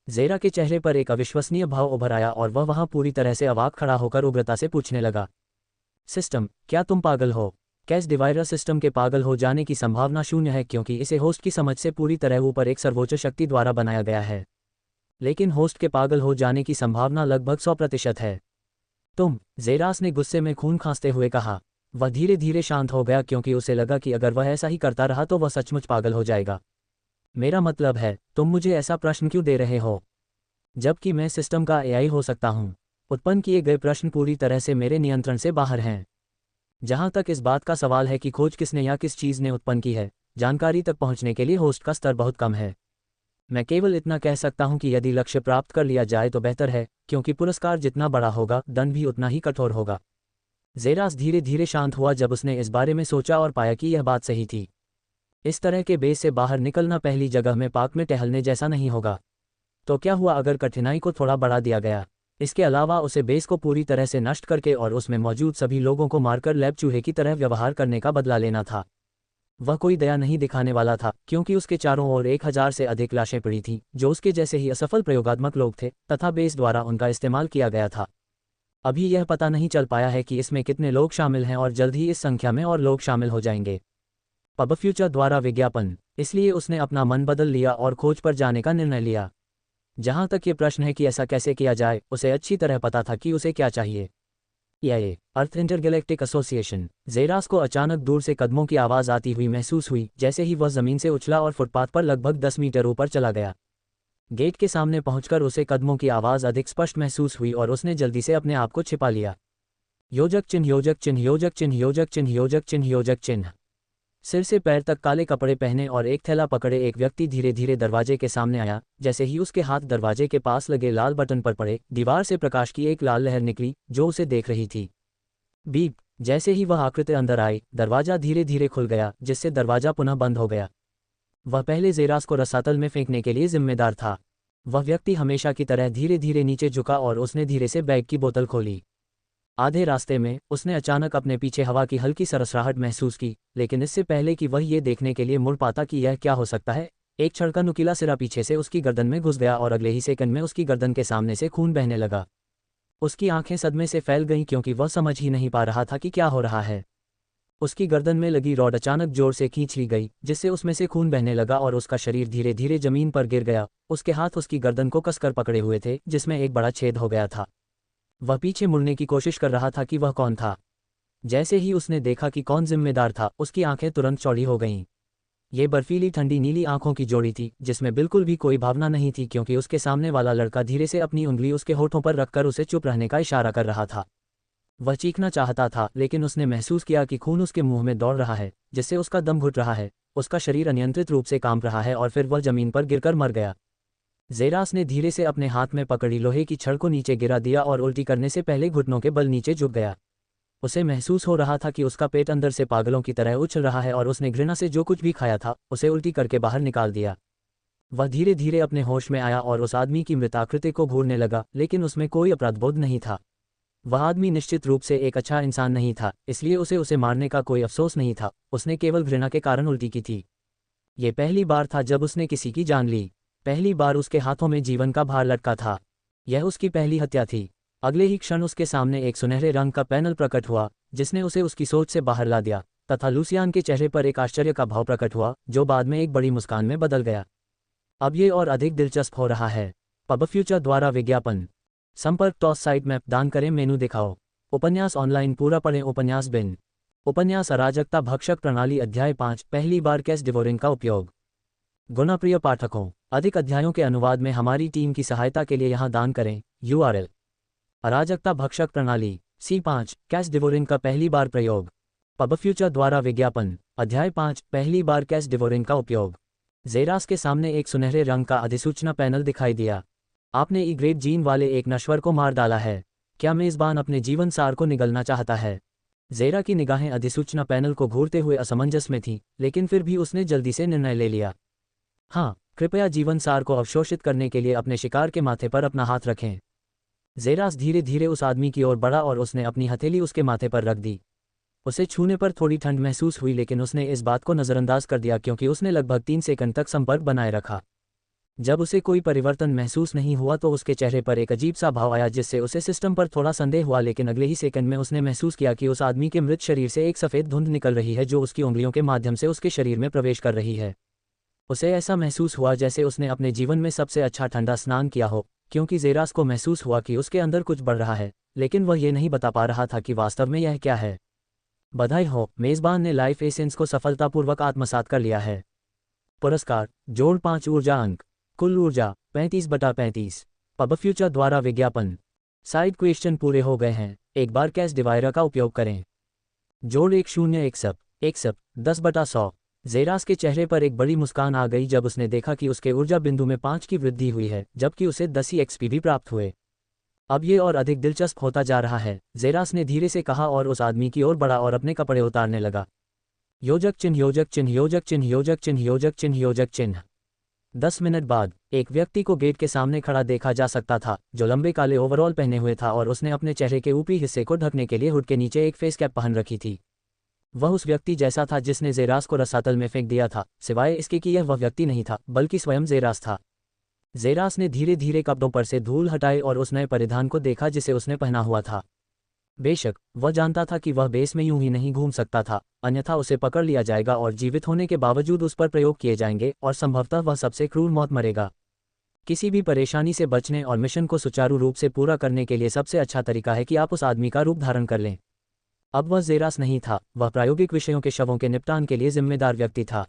ज़ेरा के चेहरे पर एक अविश्वसनीय भाव उभर आया और वह वहां पूरी तरह से अवाक खड़ा होकर उग्रता से पूछने लगा, सिस्टम, क्या तुम पागल हो? कैश डिवाइडर सिस्टम के पागल हो जाने की संभावना शून्य है क्योंकि इसे होस्ट की समझ से पूरी तरह ऊपर एक सर्वोच्च शक्ति द्वारा बनाया गया है। लेकिन होस्ट के पागल हो जाने की संभावना लगभग 100% है। तुम, ज़ेरास ने गुस्से में खून खांसते हुए कहा। वह धीरे धीरे शांत हो गया क्योंकि उसे लगा कि अगर वह ऐसा ही करता रहा तो वह सचमुच पागल हो जाएगा। मेरा मतलब है, तुम मुझे ऐसा प्रश्न क्यों दे रहे हो? जबकि मैं सिस्टम का AI हो सकता हूँ। उत्पन्न किए गए प्रश्न पूरी तरह से मेरे नियंत्रण से बाहर हैं। जहाँ तक इस बात का सवाल है कि खोज किसने या किस चीज़ ने उत्पन्न की है, जानकारी तक पहुँचने के लिए होस्ट का स्तर बहुत कम है। मैं केवल इतना कह सकता हूँ कि यदि लक्ष्य प्राप्त कर लिया जाए तो बेहतर है, क्योंकि पुरस्कार जितना बड़ा होगा दंड भी उतना ही कठोर होगा। ज़ेरास धीरे धीरे शांत हुआ जब उसने इस बारे में सोचा और पाया कि यह बात सही थी। इस तरह के बेस से बाहर निकलना पहली जगह में पार्क में टहलने जैसा नहीं होगा। तो क्या हुआ अगर कठिनाई को थोड़ा बढ़ा दिया गया? इसके अलावा उसे बेस को पूरी तरह से नष्ट करके और उसमें मौजूद सभी लोगों को मारकर लैब चूहे की तरह व्यवहार करने का बदला लेना था। वह कोई दया नहीं दिखाने वाला था क्योंकि उसके चारों ओर 1000 से अधिक लाशें पड़ी थीं जो उसके जैसे ही असफल प्रयोगात्मक लोग थे तथा बेस द्वारा उनका इस्तेमाल किया गया था। अभी यह पता नहीं चल पाया है कि इसमें कितने लोग शामिल हैं और जल्द ही इस संख्या में और लोग शामिल हो जाएंगे। पब फ्यूचर द्वारा विज्ञापन। इसलिए उसने अपना मन बदल लिया और खोज पर जाने का निर्णय लिया। जहां तक ये प्रश्न है कि ऐसा कैसे किया जाए, उसे अच्छी तरह पता था कि उसे क्या चाहिए। EIA अर्थ इंटरगैलेक्टिक एसोसिएशन। ज़ेरास को अचानक दूर से कदमों की आवाज़ आती हुई महसूस हुई जैसे ही वह ज़मीन से उछला और फुटपाथ पर लगभग 10 मीटर ऊपर चला गया। गेट के सामने पहुंचकर उसे कदमों की आवाज़ अधिक स्पष्ट महसूस हुई और उसने जल्दी से अपने आप को छिपा लिया। योजक चिन्ह योजक चिन्ह योजक चिन्ह योजक चिन्ह योजक चिन्ह योजक चिन्ह। सिर से पैर तक काले कपड़े पहने और एक थैला पकड़े एक व्यक्ति धीरे धीरे दरवाजे के सामने आया। जैसे ही उसके हाथ दरवाजे के पास लगे लाल बटन पर पड़े, दीवार से प्रकाश की एक लाल लहर निकली जो उसे देख रही थी। बीप। जैसे ही वह आकृति अंदर आई, दरवाजा धीरे धीरे खुल गया जिससे दरवाजा पुनः बंद हो गया। वह पहले ज़ेरास को रसातल में फेंकने के लिए जिम्मेदार था। वह व्यक्ति हमेशा की तरह धीरे धीरे नीचे झुका और उसने धीरे से बैग की बोतल खोली। आधे रास्ते में उसने अचानक अपने पीछे हवा की हल्की सरसराहट महसूस की, लेकिन इससे पहले कि वह ये देखने के लिए मुड़ पाता कि यह क्या हो सकता है, एक छड़ का नुकीला सिरा पीछे से उसकी गर्दन में घुस गया और अगले ही सेकंड में उसकी गर्दन के सामने से खून बहने लगा। उसकी आंखें सदमे से फैल गईं क्योंकि वह समझ ही नहीं पा रहा था कि क्या हो रहा है। उसकी गर्दन में लगी रॉड अचानक जोर से खींच ली गई जिससे उसमें से खून बहने लगा और उसका शरीर धीरे धीरे जमीन पर गिर गया। उसके हाथ उसकी गर्दन को कसकर पकड़े हुए थे जिसमें एक बड़ा छेद हो गया था। वह पीछे मुड़ने की कोशिश कर रहा था कि वह कौन था। जैसे ही उसने देखा कि कौन जिम्मेदार था, उसकी आंखें तुरंत चौड़ी हो गईं। ये बर्फीली ठंडी नीली आंखों की जोड़ी थी जिसमें बिल्कुल भी कोई भावना नहीं थी, क्योंकि उसके सामने वाला लड़का धीरे से अपनी उंगली उसके होठों पर रखकर उसे चुप रहने का इशारा कर रहा था। वह चीखना चाहता था, लेकिन उसने महसूस किया कि खून उसके मुंह में दौड़ रहा है, जिससे उसका दम घुट रहा है, उसका शरीर अनियंत्रित रूप से कांप रहा है और फिर वह जमीन पर गिरकर मर गया। जेरास ने धीरे से अपने हाथ में पकड़ी लोहे की छड़ को नीचे गिरा दिया और उल्टी करने से पहले घुटनों के बल नीचे झुक गया। उसे महसूस हो रहा था कि उसका पेट अंदर से पागलों की तरह उछल रहा है और उसने घृणा से जो कुछ भी खाया था उसे उल्टी करके बाहर निकाल दिया। वह धीरे धीरे अपने होश में आया और उस आदमी की मृताकृति को घूरने लगा, लेकिन उसमें कोई अपराधबोध नहीं था। वह आदमी निश्चित रूप से एक अच्छा इंसान नहीं था, इसलिए उसे मारने का कोई अफसोस नहीं था, उसने केवल घृणा के कारण उल्टी की थी। ये पहली बार था जब उसने किसी की जान ली। पहली बार उसके हाथों में जीवन का भार लटका था। यह उसकी पहली हत्या थी। अगले ही क्षण उसके सामने एक सुनहरे रंग का पैनल प्रकट हुआ जिसने उसे उसकी सोच से बाहर ला दिया, तथा लूसियान के चेहरे पर एक आश्चर्य का भाव प्रकट हुआ जो बाद में एक बड़ी मुस्कान में बदल गया। अब ये और अधिक दिलचस्प हो रहा है। पब फ्यूचर द्वारा विज्ञापन। संपर्क टॉस साइट मैप दान करें मेनू दिखाओ। उपन्यास ऑनलाइन पूरा पढ़ें। उपन्यास बिन। उपन्यास अराजकता भक्षक प्रणाली अध्याय 5 पहली बार कैश डिवोरिंग का उपयोग। गुणप्रिय पाठकों, अधिक अध्यायों के अनुवाद में हमारी टीम की सहायता के लिए यहाँ दान करें। URL अराजकता भक्षक प्रणाली C5 कैश डिवोरिंग का पहली बार प्रयोग। पब फ्यूचर द्वारा विज्ञापन अध्याय 5 पहली बार कैश डिवोरिंग का उपयोग। जेरास के सामने एक सुनहरे रंग का अधिसूचना पैनल दिखाई दिया। आपने ई ग्रेड जीन वाले एक नश्वर को मार डाला है। क्या मेजबान अपने जीवन सार को निगलना चाहता है? जेरा की निगाहें अधिसूचना पैनल को घूरते हुए असमंजस में थीं, लेकिन फिर भी उसने जल्दी से निर्णय ले लिया। हाँ, कृपया जीवन सार को अवशोषित करने के लिए अपने शिकार के माथे पर अपना हाथ रखें। जेरास धीरे धीरे उस आदमी की ओर बढ़ा और उसने अपनी हथेली उसके माथे पर रख दी। उसे छूने पर थोड़ी ठंड महसूस हुई, लेकिन उसने इस बात को नज़रअंदाज कर दिया क्योंकि उसने लगभग 3 सेकंड तक संपर्क बनाए रखा। जब उसे कोई परिवर्तन महसूस नहीं हुआ तो उसके चेहरे पर एक अजीब सा भाव आया जिससे उसे सिस्टम पर थोड़ा संदेह हुआ, लेकिन अगले ही सेकंड में उसने महसूस किया कि उस आदमी के मृत शरीर से एक सफ़ेद धुंध निकल रही है जो उसकी उंगलियों के माध्यम से उसके शरीर में प्रवेश कर रही है। उसे ऐसा महसूस हुआ जैसे उसने अपने जीवन में सबसे अच्छा ठंडा स्नान किया हो, क्योंकि जेरास को महसूस हुआ कि उसके अंदर कुछ बढ़ रहा है, लेकिन वह ये नहीं बता पा रहा था कि वास्तव में यह क्या है। बधाई हो, मेज़बान ने लाइफ एसेंस को सफलतापूर्वक आत्मसात कर लिया है। पुरस्कार जोड़ 5 ऊर्जा अंक। कुल ऊर्जा 35/35। पब फ्यूचर द्वारा विज्ञापन। साइड क्वेश्चन पूरे हो गए हैं। एक बार कैश डिवाइडर का उपयोग करें। जोड़ 1 10/100। जेरास के चेहरे पर एक बड़ी मुस्कान आ गई जब उसने देखा कि उसके ऊर्जा बिंदु में 5 की वृद्धि हुई है, जबकि उसे 10 एक्सपी भी प्राप्त हुए। अब ये और अधिक दिलचस्प होता जा रहा है, जेरास ने धीरे से कहा और उस आदमी की ओर बढ़ा और अपने कपड़े उतारने लगा। योजक चिन्ह योजक चिन्ह योजक चिन्ह योजक चिन्ह योजक चिन्ह योजक चिन्ह। 10 मिनट बाद एक व्यक्ति को गेट के सामने खड़ा देखा जा सकता था जो लंबे काले ओवरऑल पहने हुए था और उसने अपने चेहरे के ऊपरी हिस्से को ढकने के लिए हुड के नीचे एक फेस कैप पहन रखी थी। वह उस व्यक्ति जैसा था जिसने जेरास को रसातल में फेंक दिया था, सिवाय इसके कि यह वह व्यक्ति नहीं था बल्कि स्वयं जेरास था। जेरास ने धीरे धीरे कपड़ों पर से धूल हटाई और उस नए परिधान को देखा जिसे उसने पहना हुआ था। बेशक वह जानता था कि वह बेस में यूं ही नहीं घूम सकता था, अन्यथा उसे पकड़ लिया जाएगा और जीवित होने के बावजूद उस पर प्रयोग किए जाएंगे और संभवतः वह सबसे क्रूर मौत मरेगा। किसी भी परेशानी से बचने और मिशन को सुचारू रूप से पूरा करने के लिए सबसे अच्छा तरीका है कि आप उस आदमी का रूप धारण कर लें। अब वह जेरास नहीं था, वह प्रायोगिक विषयों के शवों के निपटान के लिए जिम्मेदार व्यक्ति था।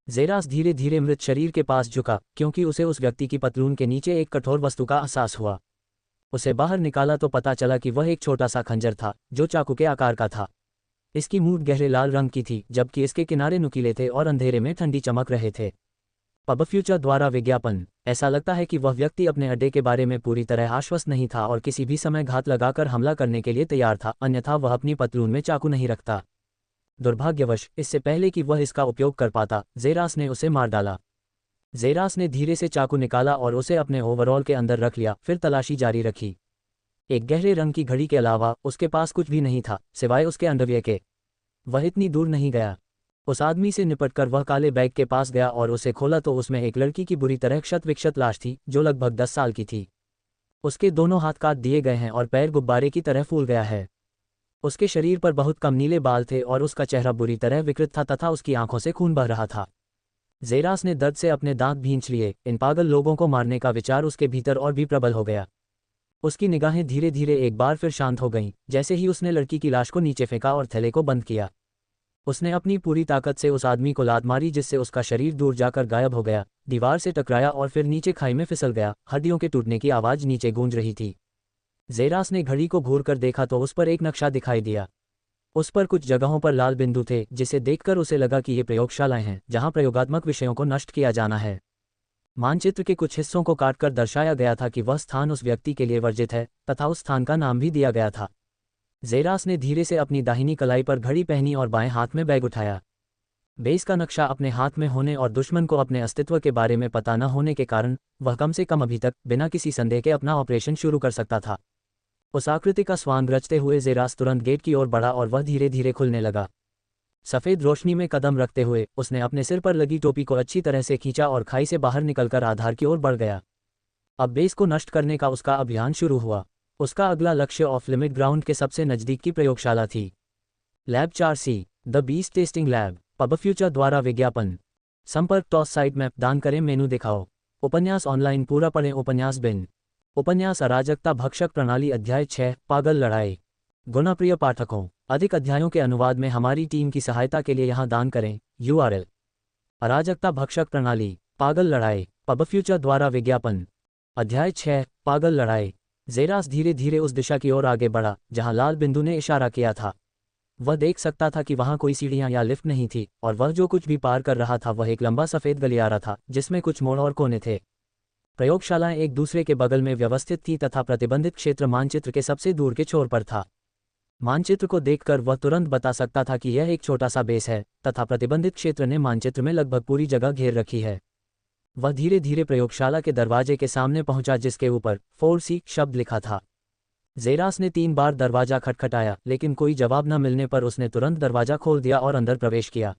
जेरास धीरे धीरे मृत शरीर के पास झुका क्योंकि उसे उस व्यक्ति की पतलून के नीचे एक कठोर वस्तु का एहसास हुआ। उसे बाहर निकाला तो पता चला कि वह एक छोटा सा खंजर था जो चाकू के आकार का था। इसकी मूठ गहरे लाल रंग की थी, जबकि इसके किनारे नुकीले थे और अंधेरे में ठंडी चमक रहे थे। पब फ्यूचर द्वारा विज्ञापन। ऐसा लगता है कि वह व्यक्ति अपने अड्डे के बारे में पूरी तरह आश्वस्त नहीं था और किसी भी समय घात लगाकर हमला करने के लिए तैयार था, अन्यथा वह अपनी पतलून में चाकू नहीं रखता। दुर्भाग्यवश इससे पहले कि वह इसका उपयोग कर पाता, जेरास ने उसे मार डाला। जेरास ने धीरे से चाकू निकाला और उसे अपने ओवरऑल के अंदर रख लिया, फिर तलाशी जारी रखी। एक गहरे रंग की घड़ी के अलावा उसके पास कुछ भी नहीं था सिवाय उसके अंडरवियर के। वह इतनी दूर नहीं गया। उस आदमी से निपटकर वह काले बैग के पास गया और उसे खोला तो उसमें एक लड़की की बुरी तरह क्षत विक्षत लाश थी जो लगभग 10 साल की थी। उसके दोनों हाथ काट दिए गए हैं और पैर गुब्बारे की तरह फूल गया है। उसके शरीर पर बहुत कम नीले बाल थे और उसका चेहरा बुरी तरह विकृत था तथा उसकी आंखों से खून बह रहा था। जेरास ने दर्द से अपने दांत भींच लिए। इन पागल लोगों को मारने का विचार उसके भीतर और भी प्रबल हो गया। उसकी निगाहें धीरे धीरे एक बार फिर शांत हो गईं जैसे ही उसने लड़की की लाश को नीचे फेंका और थैले को बंद किया। उसने अपनी पूरी ताकत से उस आदमी को लात मारी जिससे उसका शरीर दूर जाकर गायब हो गया, दीवार से टकराया और फिर नीचे खाई में फिसल गया। हड्डियों के टूटने की आवाज़ नीचे गूंज रही थी। जेरास ने घड़ी को घूरकर देखा तो उस पर एक नक्शा दिखाई दिया। उस पर कुछ जगहों पर लाल बिंदु थे, जिसे देखकर उसे लगा कि ये प्रयोगशालाएं हैं जहां प्रयोगात्मक विषयों को नष्ट किया जाना है। मानचित्र के कुछ हिस्सों को काटकर दर्शाया गया था कि वह स्थान उस व्यक्ति के लिए वर्जित है, तथा उस स्थान का नाम भी दिया गया था। जेरास ने धीरे से अपनी दाहिनी कलाई पर घड़ी पहनी और बाएं हाथ में बैग उठाया। बेस का नक्शा अपने हाथ में होने और दुश्मन को अपने अस्तित्व के बारे में पता न होने के कारण वह कम से कम अभी तक बिना किसी संदेह के अपना ऑपरेशन शुरू कर सकता था। उस आकृति का स्वांग रचते हुए जेरास तुरंत गेट की ओर बढ़ा और वह धीरे धीरे खुलने लगा। सफ़ेद रोशनी में कदम रखते हुए उसने अपने सिर पर लगी टोपी को अच्छी तरह से खींचा और खाई से बाहर निकलकर आधार की ओर बढ़ गया। अब बेस को नष्ट करने का उसका अभियान शुरू हुआ। उसका अगला लक्ष्य ऑफ लिमिट ग्राउंड के सबसे नज़दीक की प्रयोगशाला थी। Lab 4C, the beast testing lab, pub future द्वारा विज्ञापन। संपर्क टॉस साइट मैप दान करें मेनू दिखाओ। उपन्यास ऑनलाइन पूरा पढ़ें। उपन्यास बिन। उपन्यास अराजकता भक्षक प्रणाली अध्याय 6, पागल लड़ाई। गुणप्रिय पाठकों, अधिक अध्यायों के अनुवाद में हमारी टीम की सहायता के लिए यहाँ दान करें। URL: अराजकता भक्षक प्रणाली, पागल लड़ाई, पब फ्यूचर द्वारा विज्ञापन। अध्याय 6, पागल लड़ाई। जेरास धीरे धीरे उस दिशा की ओर आगे बढ़ा जहां लाल बिंदु ने इशारा किया था। वह देख सकता था कि वहां कोई सीढ़ियां या लिफ्ट नहीं थी, और वह जो कुछ भी पार कर रहा था वह एक लंबा सफ़ेद गलियारा था जिसमें कुछ मोड़ और कोने थे। प्रयोगशालाएं एक दूसरे के बगल में व्यवस्थित थी तथा प्रतिबंधित क्षेत्र मानचित्र के सबसे दूर के छोर पर था। मानचित्र को देखकर वह तुरंत बता सकता था कि यह एक छोटा सा बेस है तथा प्रतिबंधित क्षेत्र ने मानचित्र में लगभग पूरी जगह घेर रखी है। वह धीरे धीरे प्रयोगशाला के दरवाजे के सामने पहुंचा जिसके ऊपर 4C शब्द लिखा था। जेरास ने 3 बार दरवाजा खटखटाया, लेकिन कोई जवाब न मिलने पर उसने तुरंत दरवाजा खोल दिया और अंदर प्रवेश किया।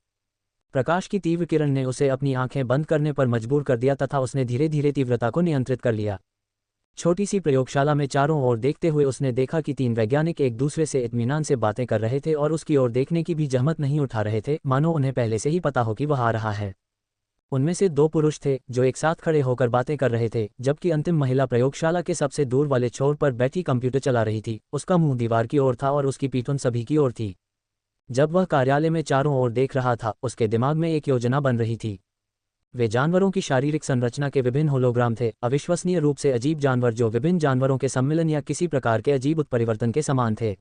प्रकाश की तीव्र किरण ने उसे अपनी आंखें बंद करने पर मजबूर कर दिया तथा उसने धीरे धीरे तीव्रता को नियंत्रित कर लिया। छोटी सी प्रयोगशाला में चारों ओर देखते हुए उसने देखा कि 3 वैज्ञानिक एक दूसरे से इत्मीनान से बातें कर रहे थे और उसकी ओर देखने की भी जहमत नहीं उठा रहे थे, मानो उन्हें पहले से ही पता हो कि वह आ रहा है। उनमें से 2 पुरुष थे जो एक साथ खड़े होकर बातें कर रहे थे, जबकि अंतिम महिला प्रयोगशाला के सबसे दूर वाले छोर पर बैठी कंप्यूटर चला रही थी। उसका मुंह दीवार की ओर था और उसकी पीठ उन सभी की ओर थी। जब वह कार्यालय में चारों ओर देख रहा था, उसके दिमाग में एक योजना बन रही थी। वे जानवरों की शारीरिक संरचना के विभिन्न होलोग्राम थे, अविश्वसनीय रूप से अजीब जानवर जो विभिन्न जानवरों के सम्मिलन या किसी प्रकार के अजीब उत्परिवर्तन के समान थे।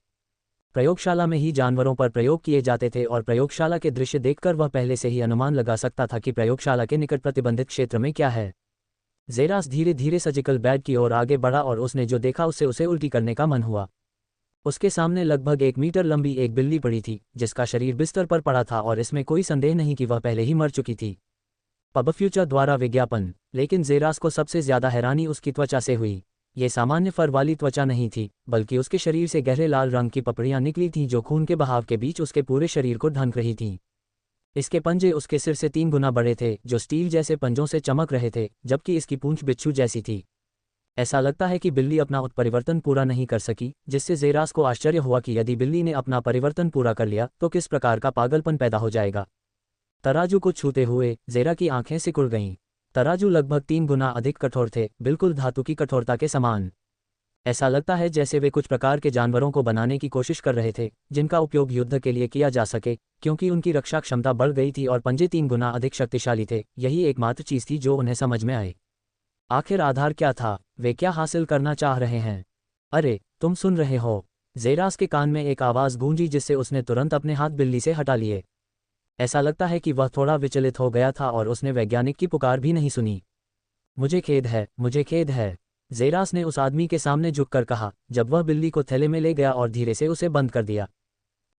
प्रयोगशाला में ही जानवरों पर प्रयोग किए जाते थे और प्रयोगशाला के दृश्य देखकर वह पहले से ही अनुमान लगा सकता था कि प्रयोगशाला के निकट प्रतिबंधित क्षेत्र में क्या है। जेरास धीरे धीरे सर्जिकल बेड की ओर आगे बढ़ा और उसने जो देखा उससे उसे उल्टी करने का मन हुआ। उसके सामने लगभग 1 मीटर लंबी एक बिल्ली पड़ी थी जिसका शरीर बिस्तर पर पड़ा था और इसमें कोई संदेह नहीं कि वह पहले ही मर चुकी थी। पब फ्यूचर द्वारा विज्ञापन। लेकिन जेरास को सबसे ज्यादा हैरानी उसकी त्वचा से हुई। ये सामान्य फर वाली त्वचा नहीं थी, बल्कि उसके शरीर से गहरे लाल रंग की पपड़ियां निकली थीं जो खून के बहाव के बीच उसके पूरे शरीर को ढंक रही थीं। इसके पंजे उसके सिर से 3 गुना बड़े थे जो स्टील जैसे पंजों से चमक रहे थे, जबकि इसकी पूंछ बिच्छू जैसी थी। ऐसा लगता है कि बिल्ली अपना उत्परिवर्तन पूरा नहीं कर सकी, जिससे जेरास को आश्चर्य हुआ कि यदि बिल्ली ने अपना परिवर्तन पूरा कर लिया तो किस प्रकार का पागलपन पैदा हो जाएगा। तराजू को छूते हुए जेरा की आंखें सिकुड़ गईं। तराजू लगभग 3 गुना अधिक कठोर थे, बिल्कुल धातु की कठोरता के समान। ऐसा लगता है जैसे वे कुछ प्रकार के जानवरों को बनाने की कोशिश कर रहे थे जिनका उपयोग युद्ध के लिए किया जा सके, क्योंकि उनकी रक्षा क्षमता बढ़ गई थी और पंजे 3 गुना अधिक शक्तिशाली थे। यही एकमात्र चीज थी जो उन्हें समझ में आई। आखिर आधार क्या था? वे क्या हासिल करना चाह रहे हैं? अरे, तुम सुन रहे हो? जेरास के कान में एक आवाज़ गूंजी जिससे उसने तुरंत अपने हाथ बिल्ली से हटा लिए। ऐसा लगता है कि वह थोड़ा विचलित हो गया था और उसने वैज्ञानिक की पुकार भी नहीं सुनी। मुझे खेद है, मुझे खेद है, जेरास ने उस आदमी के सामने झुककर कहा, जब वह बिल्ली को थैले में ले गया और धीरे से उसे बंद कर दिया।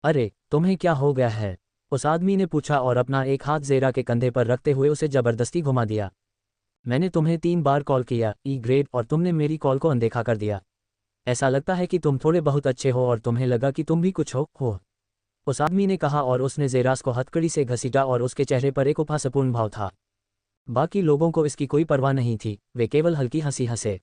अरे, तुम्हें क्या हो गया है? उस आदमी ने पूछा और अपना एक हाथ जेरा के कंधे पर रखते हुए उसे जबरदस्ती घुमा दिया। मैंने तुम्हें 3 बार कॉल किया, ग्रेड, और तुमने मेरी कॉल को अनदेखा कर दिया। ऐसा लगता है कि तुम थोड़े बहुत अच्छे हो और तुम्हें लगा कि तुम भी कुछ हो। उस आदमी ने कहा और उसने जेरास को हथकड़ी से घसीटा और उसके चेहरे पर एक उपहासपूर्ण भाव था। बाकी लोगों को इसकी कोई परवाह नहीं थी, वे केवल हल्की हंसी हंसे।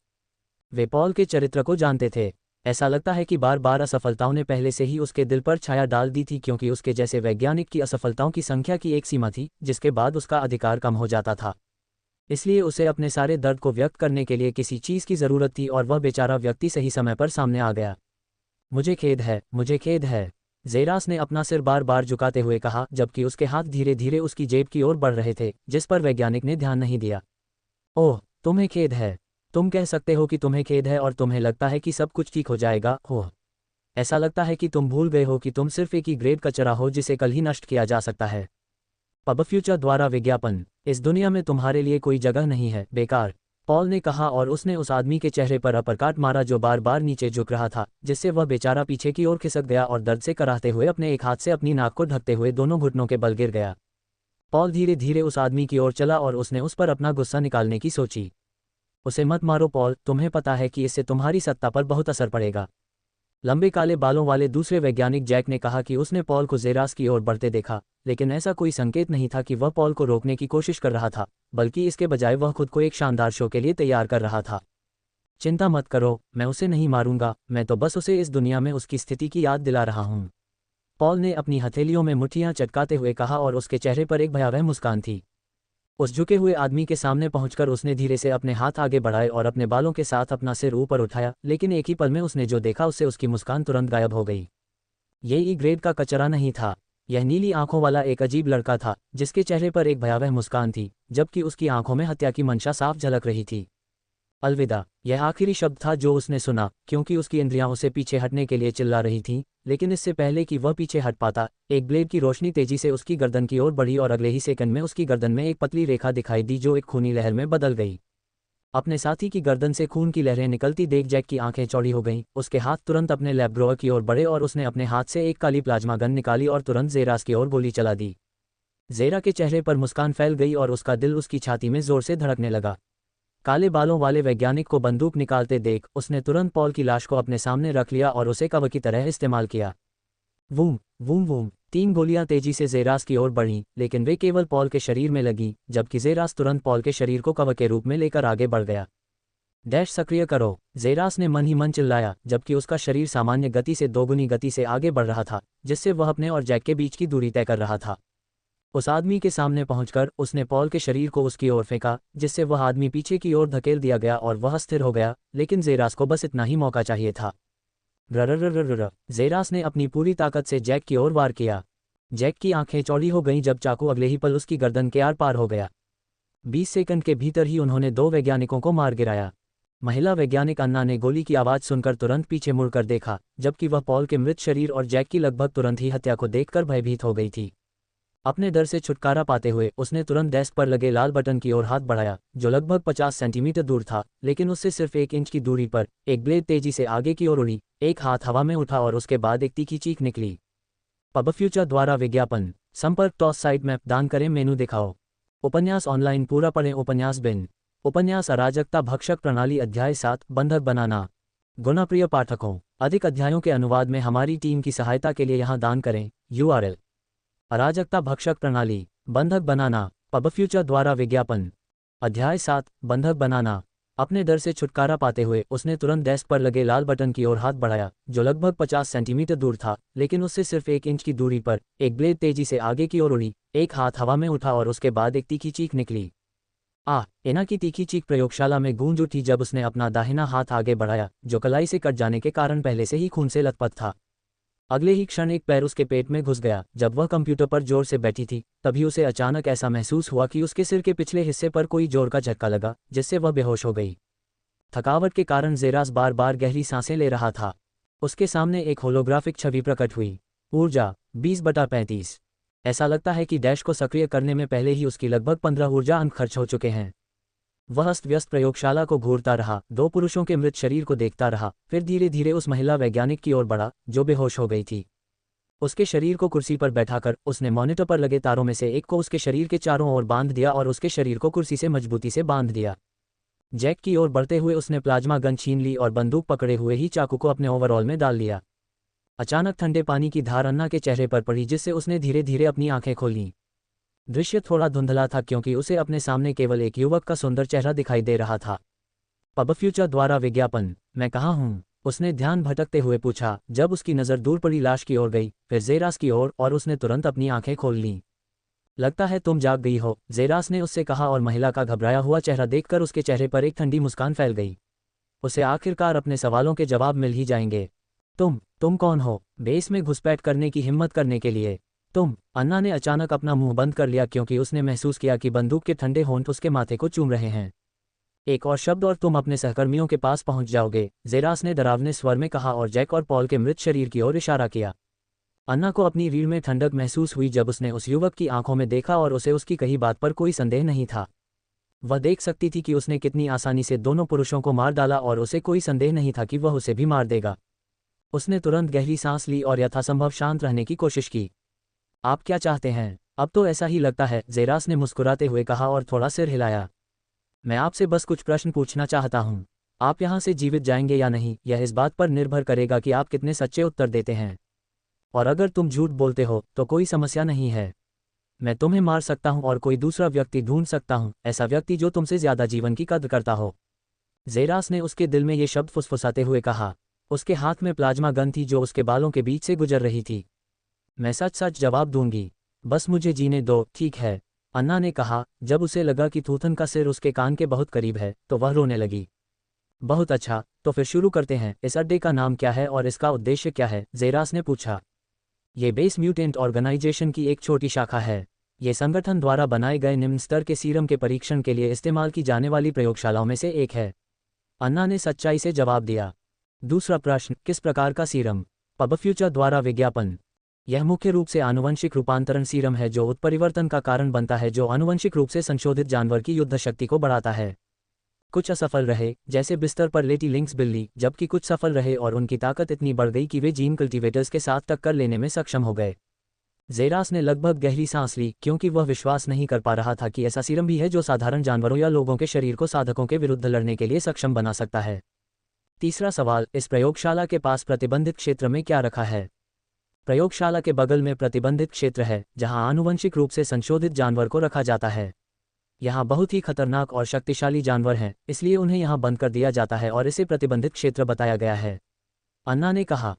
वे पॉल के चरित्र को जानते थे। ऐसा लगता है कि बार बार असफलताओं ने पहले से ही उसके दिल पर छाया डाल दी थी, क्योंकि उसके जैसे वैज्ञानिक की असफलताओं की संख्या की एक सीमा थी जिसके बाद उसका अधिकार कम हो जाता था। इसलिए उसे अपने सारे दर्द को व्यक्त करने के लिए किसी चीज़ की ज़रूरत थी और वह बेचारा व्यक्ति सही समय पर सामने आ गया। मुझे खेद है, मुझे खेद है। जेरास ने अपना सिर बार बार झुकाते हुए कहा, जबकि उसके हाथ धीरे धीरे उसकी जेब की ओर बढ़ रहे थे, जिस पर वैज्ञानिक ने ध्यान नहीं दिया। ओह, तुम्हें खेद है। तुम कह सकते हो कि तुम्हें खेद है और तुम्हें लगता है कि सब कुछ ठीक हो जाएगा। ओह, ऐसा लगता है कि तुम भूल गए हो कि तुम सिर्फ एक ही ग्रेड कचरा हो जिसे कल ही नष्ट किया जा सकता है। पब फ्यूचर द्वारा विज्ञापन, इस दुनिया में तुम्हारे लिए कोई जगह नहीं है, बेकार, पॉल ने कहा और उसने उस आदमी के चेहरे पर अपरकाट मारा जो बार बार नीचे झुक रहा था, जिससे वह बेचारा पीछे की ओर खिसक गया और दर्द से कराहते हुए अपने एक हाथ से अपनी नाक को ढकते हुए दोनों घुटनों के बल गिर गया। पॉल धीरे धीरे उस आदमी की ओर चला और उसने उस पर अपना गुस्सा निकालने की सोची। उसे मत मारो पॉल, तुम्हें पता है कि इससे तुम्हारी सत्ता पर बहुत असर पड़ेगा। लंबे काले बालों वाले दूसरे वैज्ञानिक जैक ने कहा कि उसने पॉल को जेरास की ओर बढ़ते देखा, लेकिन ऐसा कोई संकेत नहीं था कि वह पॉल को रोकने की कोशिश कर रहा था, बल्कि इसके बजाय वह खुद को एक शानदार शो के लिए तैयार कर रहा था। चिंता मत करो, मैं उसे नहीं मारूंगा, मैं तो बस उसे इस दुनिया में उसकी स्थिति की याद दिला रहा हूं। पॉल ने अपनी हथेलियों में मुट्ठियां चटकाते हुए कहा और उसके चेहरे पर एक भयावह मुस्कान थी। उस झुके हुए आदमी के सामने पहुंचकर उसने धीरे से अपने हाथ आगे बढ़ाए और अपने बालों के साथ अपना सिर ऊपर उठाया, लेकिन एक ही पल में उसने जो देखा उससे उसकी मुस्कान तुरंत गायब हो गई। ये ई ग्रेड का कचरा नहीं था, यह नीली आंखों वाला एक अजीब लड़का था, जिसके चेहरे पर एक भयावह मुस्कान थी, जबकि उसकी आंखों में हत्या की मंशा साफ झलक रही थी। अलविदा, यह आखिरी शब्द था जो उसने सुना, क्योंकि उसकी इंद्रियां उसे पीछे हटने के लिए चिल्ला रही थीं, लेकिन इससे पहले कि वह पीछे हट पाता, एक ब्लेड की रोशनी तेजी से उसकी गर्दन की ओर बढ़ी और अगले ही सेकंड में उसकी गर्दन में एक पतली रेखा दिखाई दी जो एक खूनी लहर में बदल गई। अपने साथी की गर्दन से खून की लहरें निकलती देख जैक की आंखें चौड़ी हो गईं, उसके हाथ तुरंत अपने लैब ग्रोवर की ओर बढ़े और उसने अपने हाथ से एक काली प्लाज्मा गन निकाली और तुरंत जेरास की ओर गोली चला दी। जेरा के चेहरे पर मुस्कान फैल गई और उसका दिल उसकी छाती में जोर से धड़कने लगा। काले बालों वाले वैज्ञानिक को बंदूक निकालते देख उसने तुरंत पॉल की लाश को अपने सामने रख लिया और उसे कवर की तरह इस्तेमाल किया। वूम वूम वूम, 3 गोलियां तेजी से जेरास की ओर बढ़ीं, लेकिन वे केवल पॉल के शरीर में लगीं, जबकि जेरास तुरंत पॉल के शरीर को कवर के रूप में लेकर आगे बढ़ गया। डैश सक्रिय करो, जेरास ने मन ही मन चिल्लाया, जबकि उसका शरीर सामान्य गति से दोगुनी गति से आगे बढ़ रहा था, जिससे वह अपने और जैक के बीच की दूरी तय कर रहा था। उस आदमी के सामने पहुंचकर उसने पॉल के शरीर को उसकी ओर फेंका, जिससे वह आदमी पीछे की ओर धकेल दिया गया और वह स्थिर हो गया, लेकिन जेरास को बस इतना ही मौका चाहिए था। ररररररर, जेरास ने अपनी पूरी ताकत से जैक की ओर वार किया। जैक की आंखें चौड़ी हो गईं जब चाकू अगले ही पल उसकी गर्दन के आर पार हो गया। 20 सेकंड के भीतर ही उन्होंने 2 वैज्ञानिकों को मार गिराया। महिला वैज्ञानिक अन्ना ने गोली की आवाज़ सुनकर तुरंत पीछे मुड़कर देखा, जबकि वह पॉल के मृत शरीर और जैक की लगभग तुरंत ही हत्या को देखकर भयभीत हो गई थी। अपने डर से छुटकारा पाते हुए उसने तुरंत डेस्क पर लगे लाल बटन की ओर हाथ बढ़ाया, जो लगभग 50 सेंटीमीटर दूर था, लेकिन उससे सिर्फ 1 इंच की दूरी पर एक ब्लेड तेजी से आगे की ओर उड़ी, एक हाथ हवा में उठा और उसके बाद एक तीखी चीख निकली। पब फ्यूचर द्वारा विज्ञापन, संपर्क टॉस साइट मैप दान करें, मेनू दिखाओ। उपन्यास ऑनलाइन पूरा पढ़ें। उपन्यास बिन उपन्यास अराजकता भक्षक प्रणाली अध्याय 7 बंधक बनाना। गुणाप्रिय पाठकों, अधिक अध्यायों के अनुवाद में हमारी टीम की सहायता के लिए यहाँ दान करें। URL अराजकता भक्षक प्रणाली बंधक बनाना। पब फ्यूचर द्वारा विज्ञापन अध्याय 7 बंधक बनाना। अपने डर से छुटकारा पाते हुए उसने तुरंत डेस्क पर लगे लाल बटन की ओर हाथ बढ़ाया, जो लगभग 50 सेंटीमीटर दूर था, लेकिन उससे सिर्फ 1 इंच की दूरी पर एक ब्लेड तेजी से आगे की ओर उड़ी, एक हाथ हवा में उठा और उसके बाद एक तीखी चीख निकली। एना की तीखी चीख प्रयोगशाला में गूंज उठी जब उसने अपना दाहिना हाथ आगे बढ़ाया, जो कलाई से कट जाने के कारण पहले से ही खून से लथपथ था। अगले ही क्षण एक पैर उसके पेट में घुस गया। जब वह कंप्यूटर पर जोर से बैठी थी, तभी उसे अचानक ऐसा महसूस हुआ कि उसके सिर के पिछले हिस्से पर कोई जोर का झटका लगा, जिससे वह बेहोश हो गई। थकावट के कारण जेरास बार बार गहरी सांसें ले रहा था। उसके सामने एक होलोग्राफिक छवि प्रकट हुई। ऊर्जा 20/35। ऐसा लगता है कि डैश को सक्रिय करने में पहले ही उसकी लगभग 15 ऊर्जा अंक खर्च हो चुके हैं। वह अस्त व्यस्त प्रयोगशाला को घूरता रहा, 2 पुरुषों के मृत शरीर को देखता रहा, फिर धीरे धीरे उस महिला वैज्ञानिक की ओर बढ़ा, जो बेहोश हो गई थी। उसके शरीर को कुर्सी पर बैठाकर उसने मॉनिटर पर लगे तारों में से एक को उसके शरीर के चारों ओर बांध दिया और उसके शरीर को कुर्सी से मजबूती से बांध दिया। जैक की ओर बढ़ते हुए उसने प्लाज्मा गन छीन ली और बंदूक पकड़े हुए ही चाकू को अपने ओवरऑल में डाल लिया। अचानक ठंडे पानी की धार अन्ना के चेहरे पर पड़ी, जिससे उसने धीरे धीरे अपनी आंखें खोलीं। दृश्य थोड़ा धुंधला था क्योंकि उसे अपने सामने केवल एक युवक का सुंदर चेहरा दिखाई दे रहा था। पब फ्यूचर द्वारा विज्ञापन, मैं कहाँ हूँ? उसने ध्यान भटकते हुए पूछा, जब उसकी नज़र दूर पड़ी लाश की ओर गई, फिर जेरास की ओर, और उसने तुरंत अपनी आंखें खोल लीं। लगता है तुम जाग गई हो, जेरास ने उससे कहा और महिला का घबराया हुआ चेहरा देखकर उसके चेहरे पर एक ठंडी मुस्कान फैल गई। उसे आखिरकार अपने सवालों के जवाब मिल ही जाएंगे। तुम कौन हो? बेस में घुसपैठ करने की हिम्मत करने के लिए? तुम। अन्ना ने अचानक अपना मुंह बंद कर लिया क्योंकि उसने महसूस किया कि बंदूक के ठंडे होंठ उसके माथे को चूम रहे हैं। एक और शब्द और तुम अपने सहकर्मियों के पास पहुंच जाओगे, जेरास ने डरावने स्वर में कहा और जैक और पॉल के मृत शरीर की ओर इशारा किया। अन्ना को अपनी रीढ़ में ठंडक महसूस हुई जब उसने उस युवक की आंखों में देखा और उसे उसकी कही बात पर कोई संदेह नहीं था। वह देख सकती थी कि उसने कितनी आसानी से दोनों पुरुषों को मार डाला और उसे कोई संदेह नहीं था कि वह उसे भी मार देगा। उसने तुरंत गहरी सांस ली और यथासंभव शांत रहने की कोशिश की। आप क्या चाहते हैं? अब तो ऐसा ही लगता है, जेरास ने मुस्कुराते हुए कहा और थोड़ा सिर हिलाया। मैं आपसे बस कुछ प्रश्न पूछना चाहता हूँ। आप यहाँ से जीवित जाएंगे या नहीं, यह इस बात पर निर्भर करेगा कि आप कितने सच्चे उत्तर देते हैं। और अगर तुम झूठ बोलते हो तो कोई समस्या नहीं है। मैं तुम्हें मार सकता हूँ और कोई दूसरा व्यक्ति ढूंढ सकता हूँ, ऐसा व्यक्ति जो तुमसे ज्यादा जीवन की कद्र करता हो। जेरास ने उसके दिल में ये शब्द फुसफुसाते हुए कहा। उसके हाथ में प्लाज्मा गन थी जो उसके बालों के बीच से गुजर रही थी। मैं सच सच जवाब दूंगी, बस मुझे जीने दो, ठीक है? अन्ना ने कहा। जब उसे लगा कि थूथन का सिर उसके कान के बहुत करीब है तो वह रोने लगी। बहुत अच्छा, तो फिर शुरू करते हैं। इस अड्डे का नाम क्या है और इसका उद्देश्य क्या है? जेरास ने पूछा। ये बेस म्यूटेंट ऑर्गेनाइजेशन की एक छोटी शाखा है। ये संगठन द्वारा बनाए गए निम्न स्तर के सीरम के परीक्षण के लिए इस्तेमाल की जाने वाली प्रयोगशालाओं में से एक है। अन्ना ने सच्चाई से जवाब दिया। दूसरा प्रश्न, किस प्रकार का सीरम? पबफ्यूचर द्वारा विज्ञापन। यह मुख्य रूप से आनुवंशिक रूपांतरण सीरम है जो उत्परिवर्तन का कारण बनता है, जो आनुवंशिक रूप से संशोधित जानवर की युद्ध शक्ति को बढ़ाता है। कुछ असफल रहे, जैसे बिस्तर पर लेटी लिंक्स बिल्ली, जबकि कुछ सफल रहे और उनकी ताकत इतनी बढ़ गई कि वे जीन कल्टीवेटर्स के साथ टक्कर लेने में सक्षम हो गए। जेरास ने लगभग गहरी सांस ली क्योंकि वह विश्वास नहीं कर पा रहा था कि ऐसा सीरम भी है जो साधारण जानवरों या लोगों के शरीर को साधकों के विरुद्ध लड़ने के लिए सक्षम बना सकता है। तीसरा सवाल, इस प्रयोगशाला के पास प्रतिबंधित क्षेत्र में क्या रखा है? प्रयोगशाला के बगल में प्रतिबंधित क्षेत्र है जहां आनुवंशिक रूप से संशोधित जानवर को रखा जाता है। यहाँ बहुत ही खतरनाक और शक्तिशाली जानवर हैं, इसलिए उन्हें यहाँ बंद कर दिया जाता है और इसे प्रतिबंधित क्षेत्र बताया गया है। अन्ना ने कहा।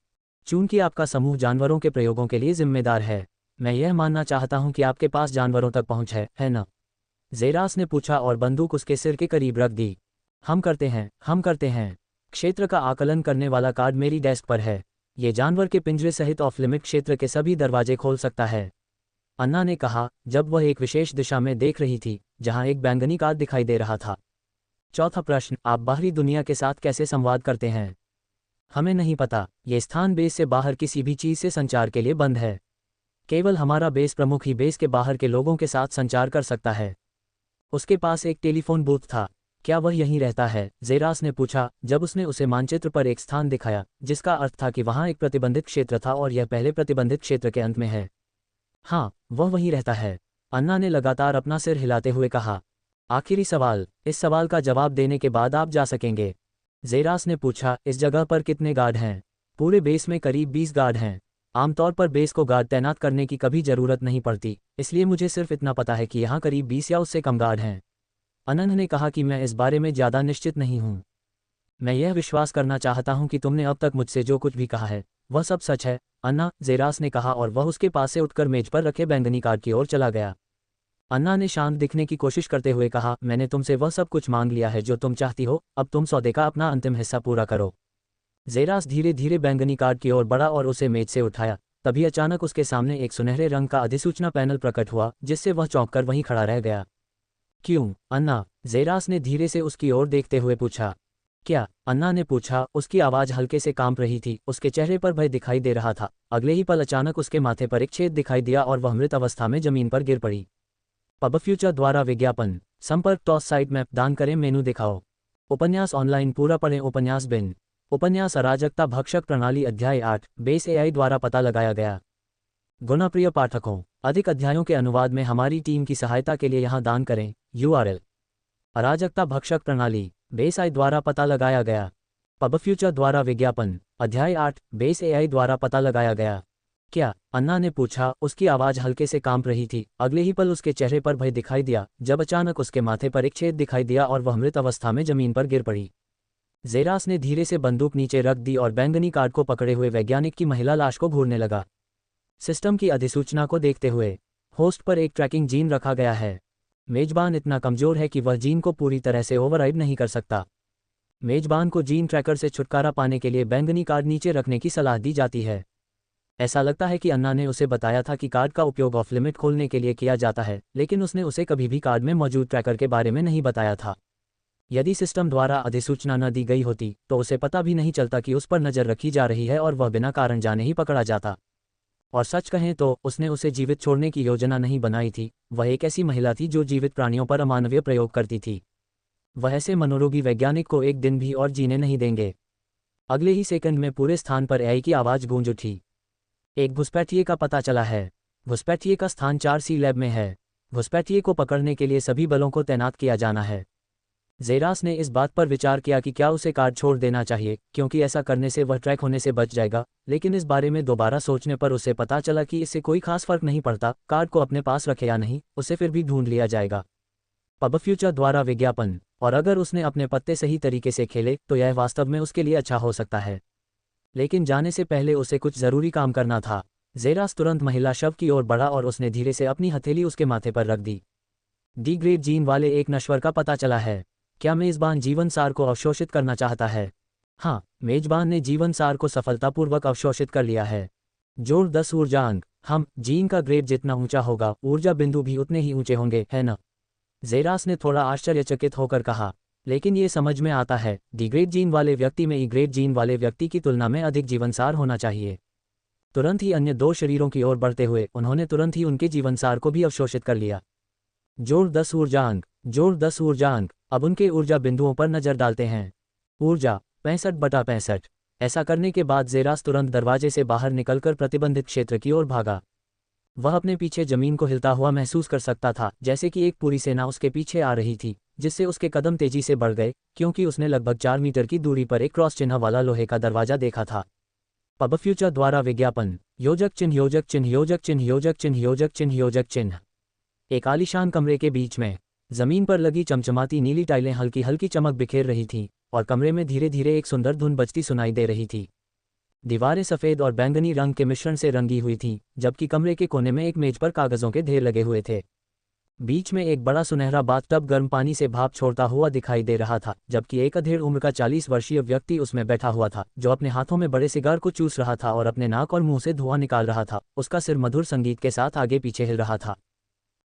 चूंकि आपका समूह जानवरों के प्रयोगों के लिए जिम्मेदार है, मैं यह मानना चाहता हूं कि आपके पास जानवरों तक पहुंच है ना? जेरास ने पूछा और बंदूक उसके सिर के करीब रख दी। हम करते हैं। क्षेत्र का आकलन करने वाला कार्ड मेरी डेस्क पर है। ये जानवर के पिंजरे सहित ऑफ लिमिट क्षेत्र के सभी दरवाजे खोल सकता है। अन्ना ने कहा जब वह एक विशेष दिशा में देख रही थी जहां एक बैंगनी कार्ड दिखाई दे रहा था। चौथा प्रश्न, आप बाहरी दुनिया के साथ कैसे संवाद करते हैं? हमें नहीं पता। ये स्थान बेस से बाहर किसी भी चीज से संचार के लिए बंद है। केवल हमारा बेस प्रमुख ही बेस के बाहर के लोगों के साथ संचार कर सकता है। उसके पास एक टेलीफोन बूथ था। क्या वह यहीं रहता है? जेरास ने पूछा जब उसने उसे मानचित्र पर एक स्थान दिखाया जिसका अर्थ था कि वहां एक प्रतिबंधित क्षेत्र था और यह पहले प्रतिबंधित क्षेत्र के अंत में है। हाँ, वह वहीं रहता है। अन्ना ने लगातार अपना सिर हिलाते हुए कहा। आखिरी सवाल, इस सवाल का जवाब देने के बाद आप जा सकेंगे। जेरास ने पूछा, इस जगह पर कितने गार्ड हैं? पूरे बेस में करीब 20 गार्ड हैं। आमतौर पर बेस को गार्ड तैनात करने की कभी जरूरत नहीं पड़ती, इसलिए मुझे सिर्फ इतना पता है कि यहाँ करीब 20 या उससे कम गार्ड हैं। अनंत ने कहा कि मैं इस बारे में ज़्यादा निश्चित नहीं हूँ। मैं यह विश्वास करना चाहता हूँ कि तुमने अब तक मुझसे जो कुछ भी कहा है वह सब सच है, अन्ना, जेरास ने कहा और वह उसके पास से उठकर मेज पर रखे बैंगनी कार्ड की ओर चला गया। अन्ना ने शांत दिखने की कोशिश करते हुए कहा, मैंने तुमसे वह सब कुछ मांग लिया है जो तुम चाहती हो, अब तुम सौदे का अपना अंतिम हिस्सा पूरा करो। जेरास धीरे धीरे बैंगनी कार्ड की ओर बढ़ा और उसे मेज से उठाया। तभी अचानक उसके सामने एक सुनहरे रंग का अधिसूचना पैनल प्रकट हुआ जिससे वह चौंककर वहीं खड़ा रह गया। क्यों, अन्ना? जेरास ने धीरे से उसकी ओर देखते हुए पूछा। क्या? अन्ना ने पूछा। उसकी आवाज़ हल्के से कांप रही थी, उसके चेहरे पर भय दिखाई दे रहा था। अगले ही पल अचानक उसके माथे पर एक छेद दिखाई दिया और वह मृत अवस्था में जमीन पर गिर पड़ी। पबफ्यूचर द्वारा विज्ञापन। संपर्क टॉस साइट मैप दान करें, मेनू दिखाओ। उपन्यास ऑनलाइन पूरा पढ़ें। उपन्यास बिन। उपन्यास अराजकता भक्षक प्रणाली अध्याय 8 बेस एआई द्वारा पता लगाया गया। गुणप्रिय पाठकों, अधिक अध्यायों के अनुवाद में हमारी टीम की सहायता के लिए यहाँ दान करें। URL अराजकता भक्षक प्रणाली बेस एआई द्वारा पता लगाया गया। पबफ्यूचर द्वारा विज्ञापन अध्याय 8 बेस एआई द्वारा पता लगाया गया। क्या? अन्ना ने पूछा। उसकी आवाज़ हल्के से कांप रही थी। अगले ही पल उसके चेहरे पर भय दिखाई दिया जब अचानक उसके माथे पर एक छेद दिखाई दिया और वह मृत अवस्था में जमीन पर गिर पड़ी। जेरास ने धीरे से बंदूक नीचे रख दी और बैंगनी कार्ड को पकड़े हुए वैज्ञानिक की महिला लाश को घूरने लगा। सिस्टम की अधिसूचना को देखते हुए, होस्ट पर एक ट्रैकिंग जीन रखा गया है। मेजबान इतना कमजोर है कि वह जीन को पूरी तरह से ओवरराइड नहीं कर सकता। मेजबान को जीन ट्रैकर से छुटकारा पाने के लिए बैंगनी कार्ड नीचे रखने की सलाह दी जाती है। ऐसा लगता है कि अन्ना ने उसे बताया था कि कार्ड का उपयोग ऑफ लिमिट खोलने के लिए किया जाता है, लेकिन उसने उसे कभी भी कार्ड में मौजूद ट्रैकर के बारे में नहीं बताया था। यदि सिस्टम द्वारा अधिसूचना न दी गई होती तो उसे पता भी नहीं चलता कि उस पर नज़र रखी जा रही है और वह बिना कारण जाने ही पकड़ा जाता। और सच कहें तो उसने उसे जीवित छोड़ने की योजना नहीं बनाई थी। वह एक ऐसी महिला थी जो जीवित प्राणियों पर अमानवीय प्रयोग करती थी। वह ऐसे मनोरोगी वैज्ञानिक को एक दिन भी और जीने नहीं देंगे। अगले ही सेकंड में पूरे स्थान पर एआई की आवाज़ गूंज उठी। एक घुसपैठिए का पता चला है। घुसपैठिए का स्थान 4C लैब में है। घुसपैठिए को पकड़ने के लिए सभी बलों को तैनात किया जाना है। ज़ेरास ने इस बात पर विचार किया कि क्या उसे कार्ड छोड़ देना चाहिए, क्योंकि ऐसा करने से वह ट्रैक होने से बच जाएगा, लेकिन इस बारे में दोबारा सोचने पर उसे पता चला कि इससे कोई खास फर्क नहीं पड़ता, कार्ड को अपने पास रखे या नहीं, उसे फिर भी ढूंढ लिया जाएगा। पब फ्यूचर द्वारा विज्ञापन। और अगर उसने अपने पत्ते सही तरीके से खेले तो यह वास्तव में उसके लिए अच्छा हो सकता है। लेकिन जाने से पहले उसे कुछ ज़रूरी काम करना था। ज़ेरास तुरंत महिला शव की ओर बढ़ा और उसने धीरे से अपनी हथेली उसके माथे पर रख दी। डी ग्रेड जीन वाले एक नश्वर का पता चला है। क्या मेज़बान जीवन सार को अवशोषित करना चाहता है? हाँ, मेजबान ने जीवन सार को सफलतापूर्वक अवशोषित कर लिया है। जोड़ 10 ऊर्जा अंक। हम जीन का ग्रेड जितना ऊंचा होगा, ऊर्जा बिंदु भी उतने ही ऊंचे होंगे, है ना? ज़ेरास ने थोड़ा आश्चर्यचकित होकर कहा। लेकिन ये समझ में आता है, डी ग्रेड जीन वाले व्यक्ति में ई ग्रेड जीन वाले व्यक्ति की तुलना में अधिक जीवनसार होना चाहिए। तुरंत ही अन्य 2 शरीरों की ओर बढ़ते हुए उन्होंने तुरंत ही उनके जीवनसार को भी अवशोषित कर लिया। जोड़ 10 ऊर्जा अंक। जोड़ 10 ऊर्जा अंक। अब उनके ऊर्जा बिंदुओं पर नजर डालते हैं। ऊर्जा 65/65। ऐसा करने के बाद ज़ेरास तुरंत दरवाजे से बाहर निकलकर प्रतिबंधित क्षेत्र की ओर भागा। वह अपने पीछे जमीन को हिलता हुआ महसूस कर सकता था, जैसे कि एक पूरी सेना उसके पीछे आ रही थी, जिससे उसके कदम तेजी से बढ़ गए, क्योंकि उसने लगभग 4 मीटर की दूरी पर एक क्रॉस चिन्ह वाला लोहे का दरवाजा देखा था। पब फ्यूचर द्वारा विज्ञापन। योजक चिन्ह योजक चिन्ह योजक चिन्ह योजक चिन्ह योजक चिन्ह योजक चिन्ह। एक आलीशान कमरे के बीच में जमीन पर लगी चमचमाती नीली टाइलें हल्की हल्की चमक बिखेर रही थीं और कमरे में धीरे धीरे एक सुंदर धुन बजती सुनाई दे रही थी। दीवारें सफ़ेद और बैंगनी रंग के मिश्रण से रंगी हुई थीं, जबकि कमरे के कोने में एक मेज पर कागज़ों के ढेर लगे हुए थे। बीच में एक बड़ा सुनहरा बाथटब गर्म पानी से भाप छोड़ता हुआ दिखाई दे रहा था, जबकि एक अधेड़ उम्र का 40 वर्षीय व्यक्ति उसमें बैठा हुआ था, जो अपने हाथों में बड़े सिगार को चूस रहा था और अपने नाक और मुंह से धुआं निकाल रहा था। उसका सिर मधुर संगीत के साथ आगे पीछे हिल रहा था।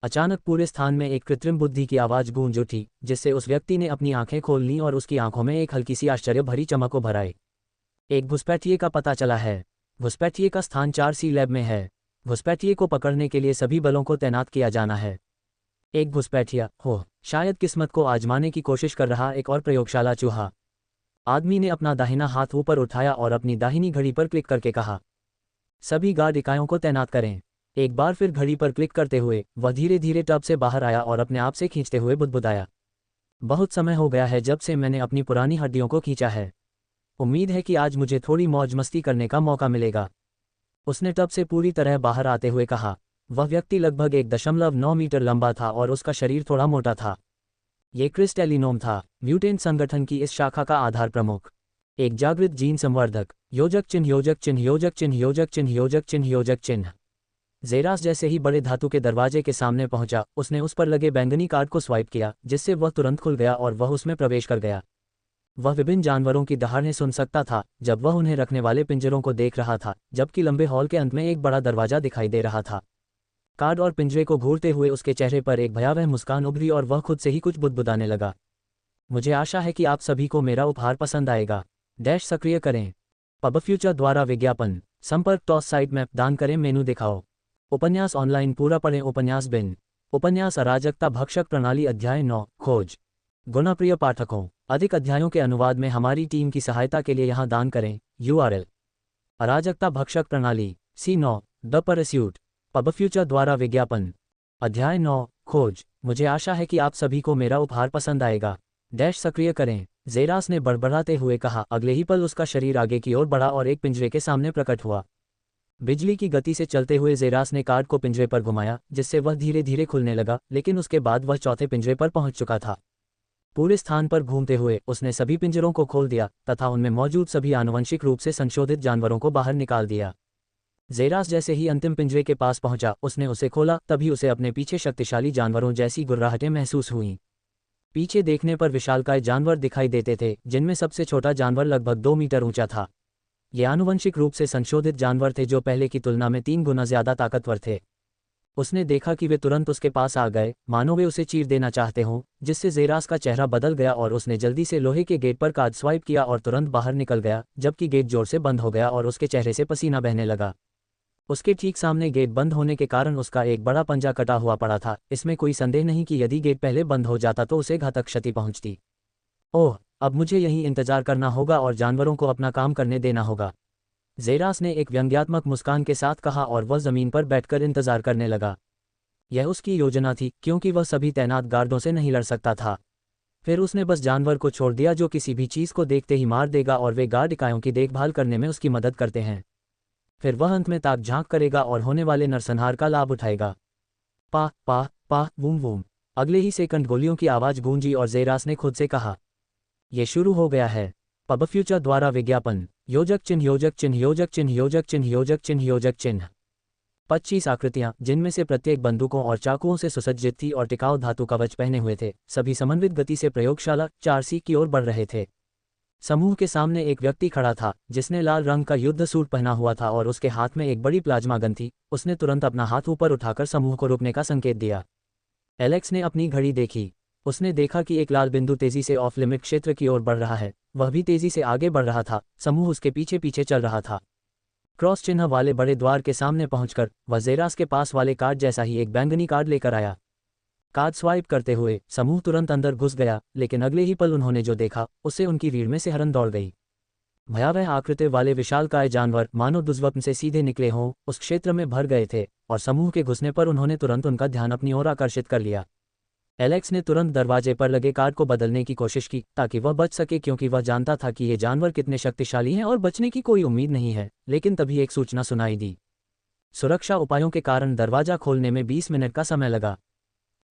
अचानक पूरे स्थान में एक कृत्रिम बुद्धि की आवाज़ गूंज उठी, जिससे उस व्यक्ति ने अपनी आंखें खोल लीं और उसकी आंखों में एक हल्की सी आश्चर्य भरी चमक उभर आई। एक घुसपैठिए का पता चला है। घुसपैठिए का स्थान 4C लैब में है। घुसपैठिए को पकड़ने के लिए सभी बलों को तैनात किया जाना है। एक घुसपैठिया हो, शायद किस्मत को आजमाने की कोशिश कर रहा एक और प्रयोगशाला चूहा। आदमी ने अपना दाहिना हाथ ऊपर उठाया और अपनी दाहिनी घड़ी पर क्लिक करके कहा, सभी गार्ड इकाइयों को तैनात करें। एक बार फिर घड़ी पर क्लिक करते हुए वह धीरे धीरे टब से बाहर आया और अपने आप से खींचते हुए बुदबुदाया, बहुत समय हो गया है जब से मैंने अपनी पुरानी हड्डियों को खींचा है। उम्मीद है कि आज मुझे थोड़ी मौज मस्ती करने का मौका मिलेगा। उसने टब से पूरी तरह बाहर आते हुए कहा। वह व्यक्ति लगभग 1.9 मीटर लंबा था और उसका शरीर थोड़ा मोटा था। ये क्रिस टेलिनोम था, म्यूटेंट संगठन की इस शाखा का आधार प्रमुख। एक जागृत जीन संवर्धक। योजक चिन्ह योजक चिन्ह योजक चिन्ह योजक चिन्ह योजक चिन्ह योजक चिन्ह। ज़ेरास जैसे ही बड़े धातु के दरवाजे के सामने पहुंचा, उसने उस पर लगे बैंगनी कार्ड को स्वाइप किया, जिससे वह तुरंत खुल गया और वह उसमें प्रवेश कर गया। वह विभिन्न जानवरों की दहाड़ें सुन सकता था जब वह उन्हें रखने वाले पिंजरों को देख रहा था, जबकि लंबे हॉल के अंत में एक बड़ा दरवाजा दिखाई दे रहा था। कार्ड और पिंजरे को घूरते हुए उसके चेहरे पर एक भयावह मुस्कान उभरी और वह खुद से ही कुछ बुदबुदाने लगा। मुझे आशा है कि आप सभी को मेरा उपहार पसंद आएगा। डैश सक्रिय करें। पब फ्यूचर द्वारा विज्ञापन। संपर्क टॉस साइट मैप दान करें मेनू दिखाओ। उपन्यास ऑनलाइन पूरा पढ़ें। उपन्यास बिन। उपन्यास अराजकता भक्षक प्रणाली अध्याय 9 खोज। गुणप्रिय पाठकों, अधिक अध्यायों के अनुवाद में हमारी टीम की सहायता के लिए यहाँ दान करें। URL अराजकता भक्षक प्रणाली C9 the pursuit. Pub future द्वारा विज्ञापन। अध्याय 9 खोज। मुझे आशा है कि आप सभी को मेरा उपहार पसंद आएगा। डैश सक्रिय करें। ज़ेरास ने बड़बड़ाते हुए कहा। अगले ही पल उसका शरीर आगे की ओर बढ़ा और एक पिंजरे के सामने प्रकट हुआ। बिजली की गति से चलते हुए ज़ेरास ने कार्ड को पिंजरे पर घुमाया, जिससे वह धीरे धीरे खुलने लगा, लेकिन उसके बाद वह चौथे पिंजरे पर पहुंच चुका था। पूरे स्थान पर घूमते हुए उसने सभी पिंजरों को खोल दिया तथा उनमें मौजूद सभी आनुवंशिक रूप से संशोधित जानवरों को बाहर निकाल दिया। ज़ेरास जैसे ही अंतिम पिंजरे के पास पहुंचा, उसने उसे खोला, तभी उसे अपने पीछे शक्तिशाली जानवरों जैसी गुर्राहटें महसूस हुईं। पीछे देखने पर विशालकाय जानवर दिखाई देते थे, जिनमें सबसे छोटा जानवर लगभग 2 मीटर ऊंचा था। ये आनुवंशिक रूप से संशोधित जानवर थे जो पहले की तुलना में 3 गुना ज्यादा ताकतवर थे। उसने देखा कि वे तुरंत उसके पास आ गए, मानो वे उसे चीर देना चाहते हों, जिससे ज़ेरास का चेहरा बदल गया और उसने जल्दी से लोहे के गेट पर कार्ड स्वाइप किया और तुरंत बाहर निकल गया, जबकि गेट जोर से बंद हो गया और उसके चेहरे से पसीना बहने लगा। उसके ठीक सामने गेट बंद होने के कारण उसका एक बड़ा पंजा कटा हुआ पड़ा था। इसमें कोई संदेह नहीं कि यदि गेट पहले बंद हो जाता तो उसे घातक क्षति पहुंचती। ओह, अब मुझे यहीं इंतजार करना होगा और जानवरों को अपना काम करने देना होगा, ज़ेरास ने एक व्यंग्यात्मक मुस्कान के साथ कहा और वह जमीन पर बैठकर इंतजार करने लगा। यह उसकी योजना थी, क्योंकि वह सभी तैनात गार्डों से नहीं लड़ सकता था। फिर उसने बस जानवर को छोड़ दिया जो किसी भी चीज़ को देखते ही मार देगा और वे गार्ड इकाइयों की देखभाल करने में उसकी मदद करते हैं। फिर वह अंत में ताक झांक करेगा और होने वाले नरसंहार का लाभ उठाएगा। पाह पाह पाह वूम वूम। अगले ही सेकंड गोलियों की आवाज़ गूंजी और ज़ेरास ने खुद से कहा, यह शुरू हो गया है। पब फ्यूचर द्वारा विज्ञापन। योजक चिन्ह योजक चिन्ह योजक चिन्ह योजक चिन्ह योजक चिन्ह योजक चिन्ह। 25 आकृतियां, जिनमें से प्रत्येक बंदूकों और चाकुओं से सुसज्जित थी और टिकाऊ धातु कवच पहने हुए थे, सभी समन्वित गति से प्रयोगशाला 4C की ओर बढ़ रहे थे। समूह के सामने एक व्यक्ति खड़ा था, जिसने लाल रंग का युद्ध सूट पहना हुआ था और उसके हाथ में एक बड़ी प्लाज्मा गन थी। उसने तुरंत अपना हाथ ऊपर उठाकर समूह को रुकने का संकेत दिया। एलेक्स ने अपनी घड़ी देखी। उसने देखा कि एक लाल बिंदु तेजी से ऑफ लिमिट क्षेत्र की ओर बढ़ रहा है। वह भी तेजी से आगे बढ़ रहा था। समूह उसके पीछे पीछे चल रहा था। क्रॉस चिन्ह वाले बड़े द्वार के सामने पहुंचकर वह ज़ेरास के पास वाले कार्ड जैसा ही एक बैंगनी कार्ड लेकर आया। कार्ड स्वाइप करते हुए समूह तुरंत अंदर घुस गया, लेकिन अगले ही पल उन्होंने जो देखा उससे उनकी रीढ़ में सिहरन दौड़ गई। भयावह आकृति वाले विशालकाय जानवर मानो दुष्स्वप्न से सीधे निकले हों, उस क्षेत्र में भर गए थे और समूह के घुसने पर उन्होंने तुरंत उनका ध्यान अपनी ओर आकर्षित कर लिया। एलेक्स ने तुरंत दरवाजे पर लगे कार्ड को बदलने की कोशिश की ताकि वह बच सके, क्योंकि वह जानता था कि ये जानवर कितने शक्तिशाली हैं और बचने की कोई उम्मीद नहीं है। लेकिन तभी एक सूचना सुनाई दी। सुरक्षा उपायों के कारण दरवाजा खोलने में 20 मिनट का समय लगा।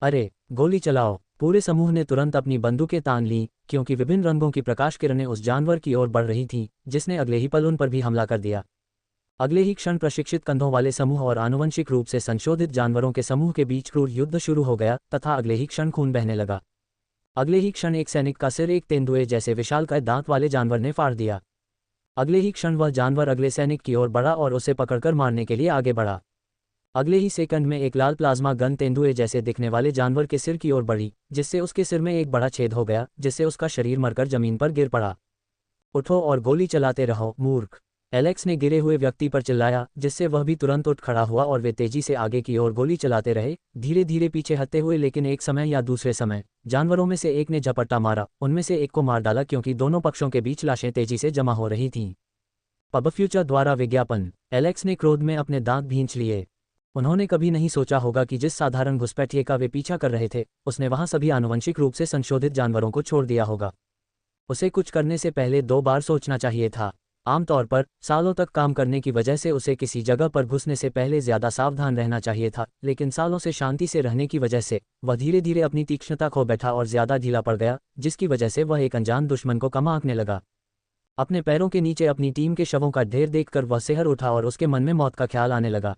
अरे, गोली चलाओ। पूरे समूह ने तुरंत अपनी बंदूकें तान लीं, क्योंकि विभिन्न रंगों की प्रकाश किरणें उस जानवर की ओर बढ़ रही थीं, जिसने अगले ही पल उन पर भी हमला कर दिया। अगले ही क्षण प्रशिक्षित कंधों वाले समूह और आनुवंशिक रूप से संशोधित जानवरों के समूह के बीच क्रूर युद्ध शुरू हो गया तथा अगले ही क्षण खून बहने लगा। अगले ही क्षण एक सैनिक का सिर एक तेंदुए जैसे विशालकाय दांत वाले जानवर ने फाड़ दिया। अगले ही क्षण वह जानवर अगले सैनिक की ओर बढ़ा और उसे पकड़कर मारने के लिए आगे बढ़ा। अगले ही सेकंड में एक लाल प्लाज्मा गन तेंदुए जैसे दिखने वाले जानवर के सिर की ओर बढ़ी, जिससे उसके सिर में एक बड़ा छेद हो गया, जिससे उसका शरीर मरकर जमीन पर गिर पड़ा। उठो और गोली चलाते रहो, मूर्ख, एलेक्स ने गिरे हुए व्यक्ति पर चिल्लाया, जिससे वह भी तुरंत उठ खड़ा हुआ और वे तेजी से आगे की ओर गोली चलाते रहे, धीरे धीरे पीछे हटते हुए। लेकिन एक समय या दूसरे समय जानवरों में से एक ने झपट्टा मारा, उनमें से एक को मार डाला, क्योंकि दोनों पक्षों के बीच लाशें तेजी से जमा हो रही थीं। पब फ्यूचर द्वारा विज्ञापन। एलेक्स ने क्रोध में अपने दांत भींच लिए। उन्होंने कभी नहीं सोचा होगा कि जिस साधारण घुसपैठिए का वे पीछा कर रहे थे, उसने वहां सभी आनुवंशिक रूप से संशोधित जानवरों को छोड़ दिया होगा। उसे कुछ करने से पहले 2 बार सोचना चाहिए था। आमतौर पर सालों तक काम करने की वजह से उसे किसी जगह पर घुसने से पहले ज्यादा सावधान रहना चाहिए था, लेकिन सालों से शांति से रहने की वजह से वह धीरे धीरे अपनी तीक्ष्णता खो बैठा और ज्यादा ढीला पड़ गया, जिसकी वजह से वह एक अनजान दुश्मन को कम आंकने लगा। अपने पैरों के नीचे अपनी टीम के शवों का ढेर देखकर वह सिहर उठा और उसके मन में मौत का ख्याल आने लगा।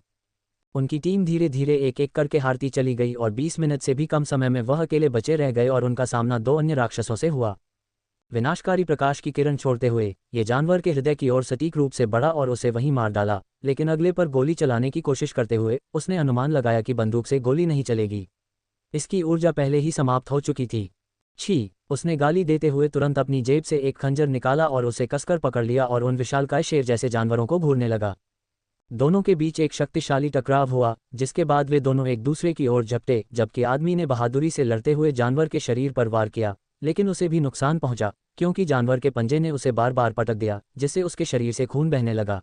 उनकी टीम धीरे धीरे एक एक करके हारती चली गई और 20 मिनट से भी कम समय में वह अकेले बचे रह गए और उनका सामना 2 अन्य राक्षसों से हुआ। विनाशकारी प्रकाश की किरण छोड़ते हुए ये जानवर के हृदय की ओर सटीक रूप से बढ़ा और उसे वहीं मार डाला, लेकिन अगले पर गोली चलाने की कोशिश करते हुए उसने अनुमान लगाया कि बंदूक से गोली नहीं चलेगी। इसकी ऊर्जा पहले ही समाप्त हो चुकी थी। छी, उसने गाली देते हुए तुरंत अपनी जेब से एक खंजर निकाला और उसे कसकर पकड़ लिया और उन विशालकाय शेर जैसे जानवरों को घूरने लगा। दोनों के बीच एक शक्तिशाली टकराव हुआ, जिसके बाद वे दोनों एक दूसरे की ओर झपटे, जबकि आदमी ने बहादुरी से लड़ते हुए जानवर के शरीर पर वार किया, लेकिन उसे भी नुकसान पहुंचा, क्योंकि जानवर के पंजे ने उसे बार बार पटक दिया, जिससे उसके शरीर से खून बहने लगा।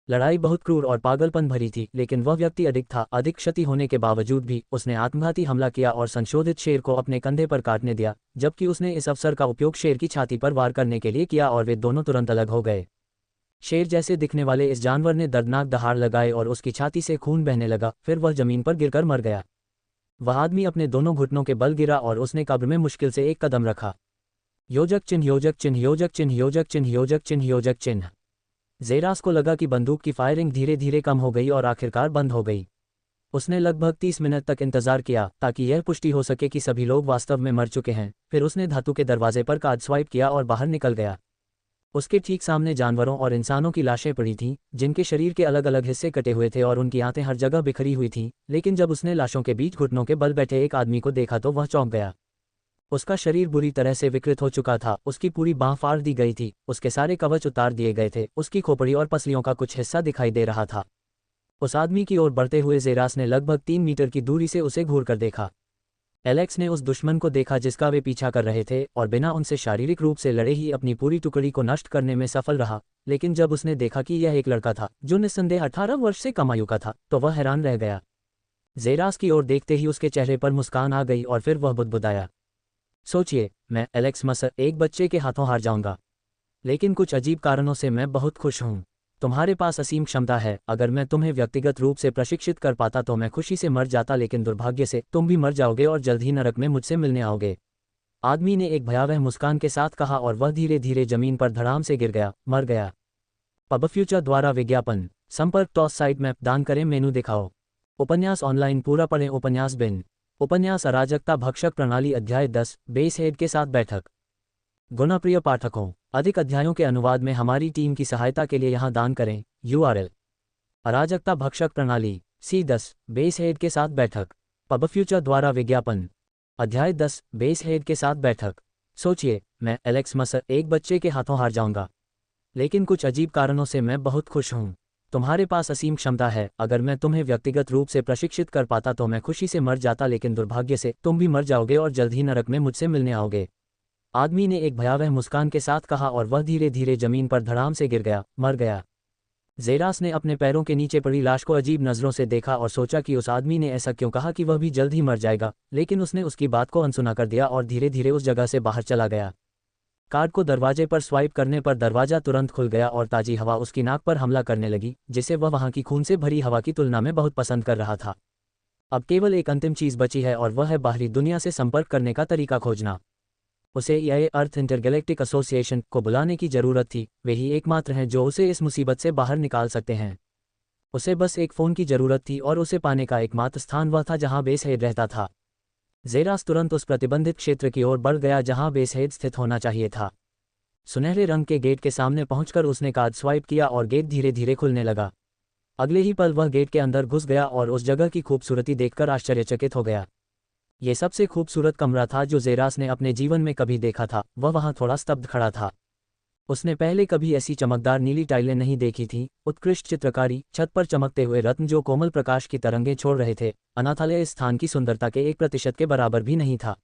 लड़ाई बहुत क्रूर और पागलपन भरी थी, लेकिन वह व्यक्ति अधिक था। अधिक क्षति होने के बावजूद भी उसने आत्मघाती हमला किया और संशोधित शेर को अपने कंधे पर काटने दिया, जबकि उसने इस अवसर का उपयोग शेर की छाती पर वार करने के लिए किया और वे दोनों तुरंत अलग हो गए। शेर जैसे दिखने वाले इस जानवर ने दर्दनाक दहाड़ लगाए और उसकी छाती से खून बहने लगा, फिर वह जमीन पर गिरकर मर गया। वह आदमी अपने दोनों घुटनों के बल गिरा और उसने कब्र में मुश्किल से एक कदम रखा। योजक चिन्ह योजक चिन्ह योजक चिन्ह योजक चिन्ह योजक चिन्ह योजक चिन्ह। ज़ेरास को लगा कि बंदूक की फायरिंग धीरे धीरे कम हो गई और आखिरकार बंद हो गई। उसने लगभग 30 मिनट तक इंतजार किया ताकि यह पुष्टि हो सके कि सभी लोग वास्तव में मर चुके हैं। फिर उसने धातु के दरवाजे पर कार्ड स्वाइप किया और बाहर निकल गया। उसके ठीक सामने जानवरों और इंसानों की लाशें पड़ी थीं, जिनके शरीर के अलग अलग हिस्से कटे हुए थे और उनकी आंतें हर जगह बिखरी हुई थीं। लेकिन जब उसने लाशों के बीच घुटनों के बल बैठे एक आदमी को देखा तो वह चौंक गया। उसका शरीर बुरी तरह से विकृत हो चुका था, उसकी पूरी बाँह फाड़ दी गई थी, उसके सारे कवच उतार दिए गए थे, उसकी खोपड़ी और पसलियों का कुछ हिस्सा दिखाई दे रहा था। उस आदमी की ओर बढ़ते हुए जेरास ने लगभग 3 मीटर की दूरी से उसे घूरकर देखा। एलेक्स ने उस दुश्मन को देखा जिसका वे पीछा कर रहे थे और बिना उनसे शारीरिक रूप से लड़े ही अपनी पूरी टुकड़ी को नष्ट करने में सफल रहा। लेकिन जब उसने देखा कि यह एक लड़का था जो निस्संदेह 18 वर्ष से कम आयु का था, तो वह हैरान रह गया। जेरास की ओर देखते ही उसके चेहरे पर मुस्कान आ गई और फिर वह बुदबुदाया, सोचिए, मैं एलेक्स मसर एक बच्चे के हाथों हार जाऊंगा, लेकिन कुछ अजीब कारणों से मैं बहुत खुश हूं। तुम्हारे पास असीम क्षमता है, अगर मैं तुम्हें व्यक्तिगत रूप से प्रशिक्षित कर पाता तो मैं खुशी से मर जाता, लेकिन दुर्भाग्य से तुम भी मर जाओगे और जल्द ही नरक में मुझसे मिलने आओगे। आदमी ने एक भयावह मुस्कान के साथ कहा और वह धीरे धीरे जमीन पर धड़ाम से गिर गया, मर गया। पब फ्यूचर द्वारा विज्ञापन। संपर्क टॉस साइट मैप दान करें, मेनू दिखाओ। उपन्यास ऑनलाइन पूरा पढ़ें। उपन्यास बिन। उपन्यास अराजकता भक्षक प्रणाली अध्याय 10 बेस हेड के साथ बैठक। गुणप्रिय पाठकों, अधिक अध्यायों के अनुवाद में हमारी टीम की सहायता के लिए यहाँ दान करें। URL अराजकता भक्षक प्रणाली C10 बेस हेड के साथ बैठक। पब फ्यूचर द्वारा विज्ञापन। अध्याय 10 बेस हेड के साथ बैठक। सोचिए, मैं एलेक्स मसर एक बच्चे के हाथों हार जाऊंगा, लेकिन कुछ अजीब कारणों से मैं बहुत खुश हूं। तुम्हारे पास असीम क्षमता है, अगर मैं तुम्हें व्यक्तिगत रूप से प्रशिक्षित कर पाता तो मैं खुशी से मर जाता, लेकिन दुर्भाग्य से तुम भी मर जाओगे और जल्द ही नरक में मुझसे मिलने आओगे। आदमी ने एक भयावह मुस्कान के साथ कहा और वह धीरे धीरे जमीन पर धड़ाम से गिर गया, मर गया। जेरास ने अपने पैरों के नीचे पड़ी लाश को अजीब नज़रों से देखा और सोचा कि उस आदमी ने ऐसा क्यों कहा कि वह भी जल्द ही मर जाएगा, लेकिन उसने उसकी बात को अनसुना कर दिया और धीरे धीरे उस जगह से बाहर चला गया। कार्ड को दरवाजे पर स्वाइप करने पर दरवाजा तुरंत खुल गया और ताजी हवा उसकी नाक पर हमला करने लगी, जिसे वह वहां की खून से भरी हवा की तुलना में बहुत पसंद कर रहा था। अब केवल एक अंतिम चीज बची है और वह है बाहरी दुनिया से संपर्क करने का तरीका खोजना। उसे यह अर्थ इंटरगैलेक्टिक एसोसिएशन को बुलाने की जरूरत थी, वे ही एकमात्र हैं जो उसे इस मुसीबत से बाहर निकाल सकते हैं। उसे बस एक फ़ोन की जरूरत थी और उसे पाने का एकमात्र स्थान वह था जहां बेस हेड रहता था। जेरास तुरंत उस प्रतिबंधित क्षेत्र की ओर बढ़ गया जहां बेस हेड स्थित होना चाहिए था। सुनहरे रंग के गेट के सामने पहुंचकर उसने कार्ड स्वाइप किया और गेट धीरे धीरे खुलने लगा। अगले ही पल वह गेट के अंदर घुस गया और उस जगह की खूबसूरती देखकर आश्चर्यचकित हो गया। ये सबसे खूबसूरत कमरा था जो जेरास ने अपने जीवन में कभी देखा था। वह वहां थोड़ा स्तब्ध खड़ा था। उसने पहले कभी ऐसी चमकदार नीली टाइलें नहीं देखी थीं, उत्कृष्ट चित्रकारी, छत पर चमकते हुए रत्न जो कोमल प्रकाश की तरंगें छोड़ रहे थे। अनाथालय इस स्थान की सुंदरता के 1% के बराबर भी नहीं था।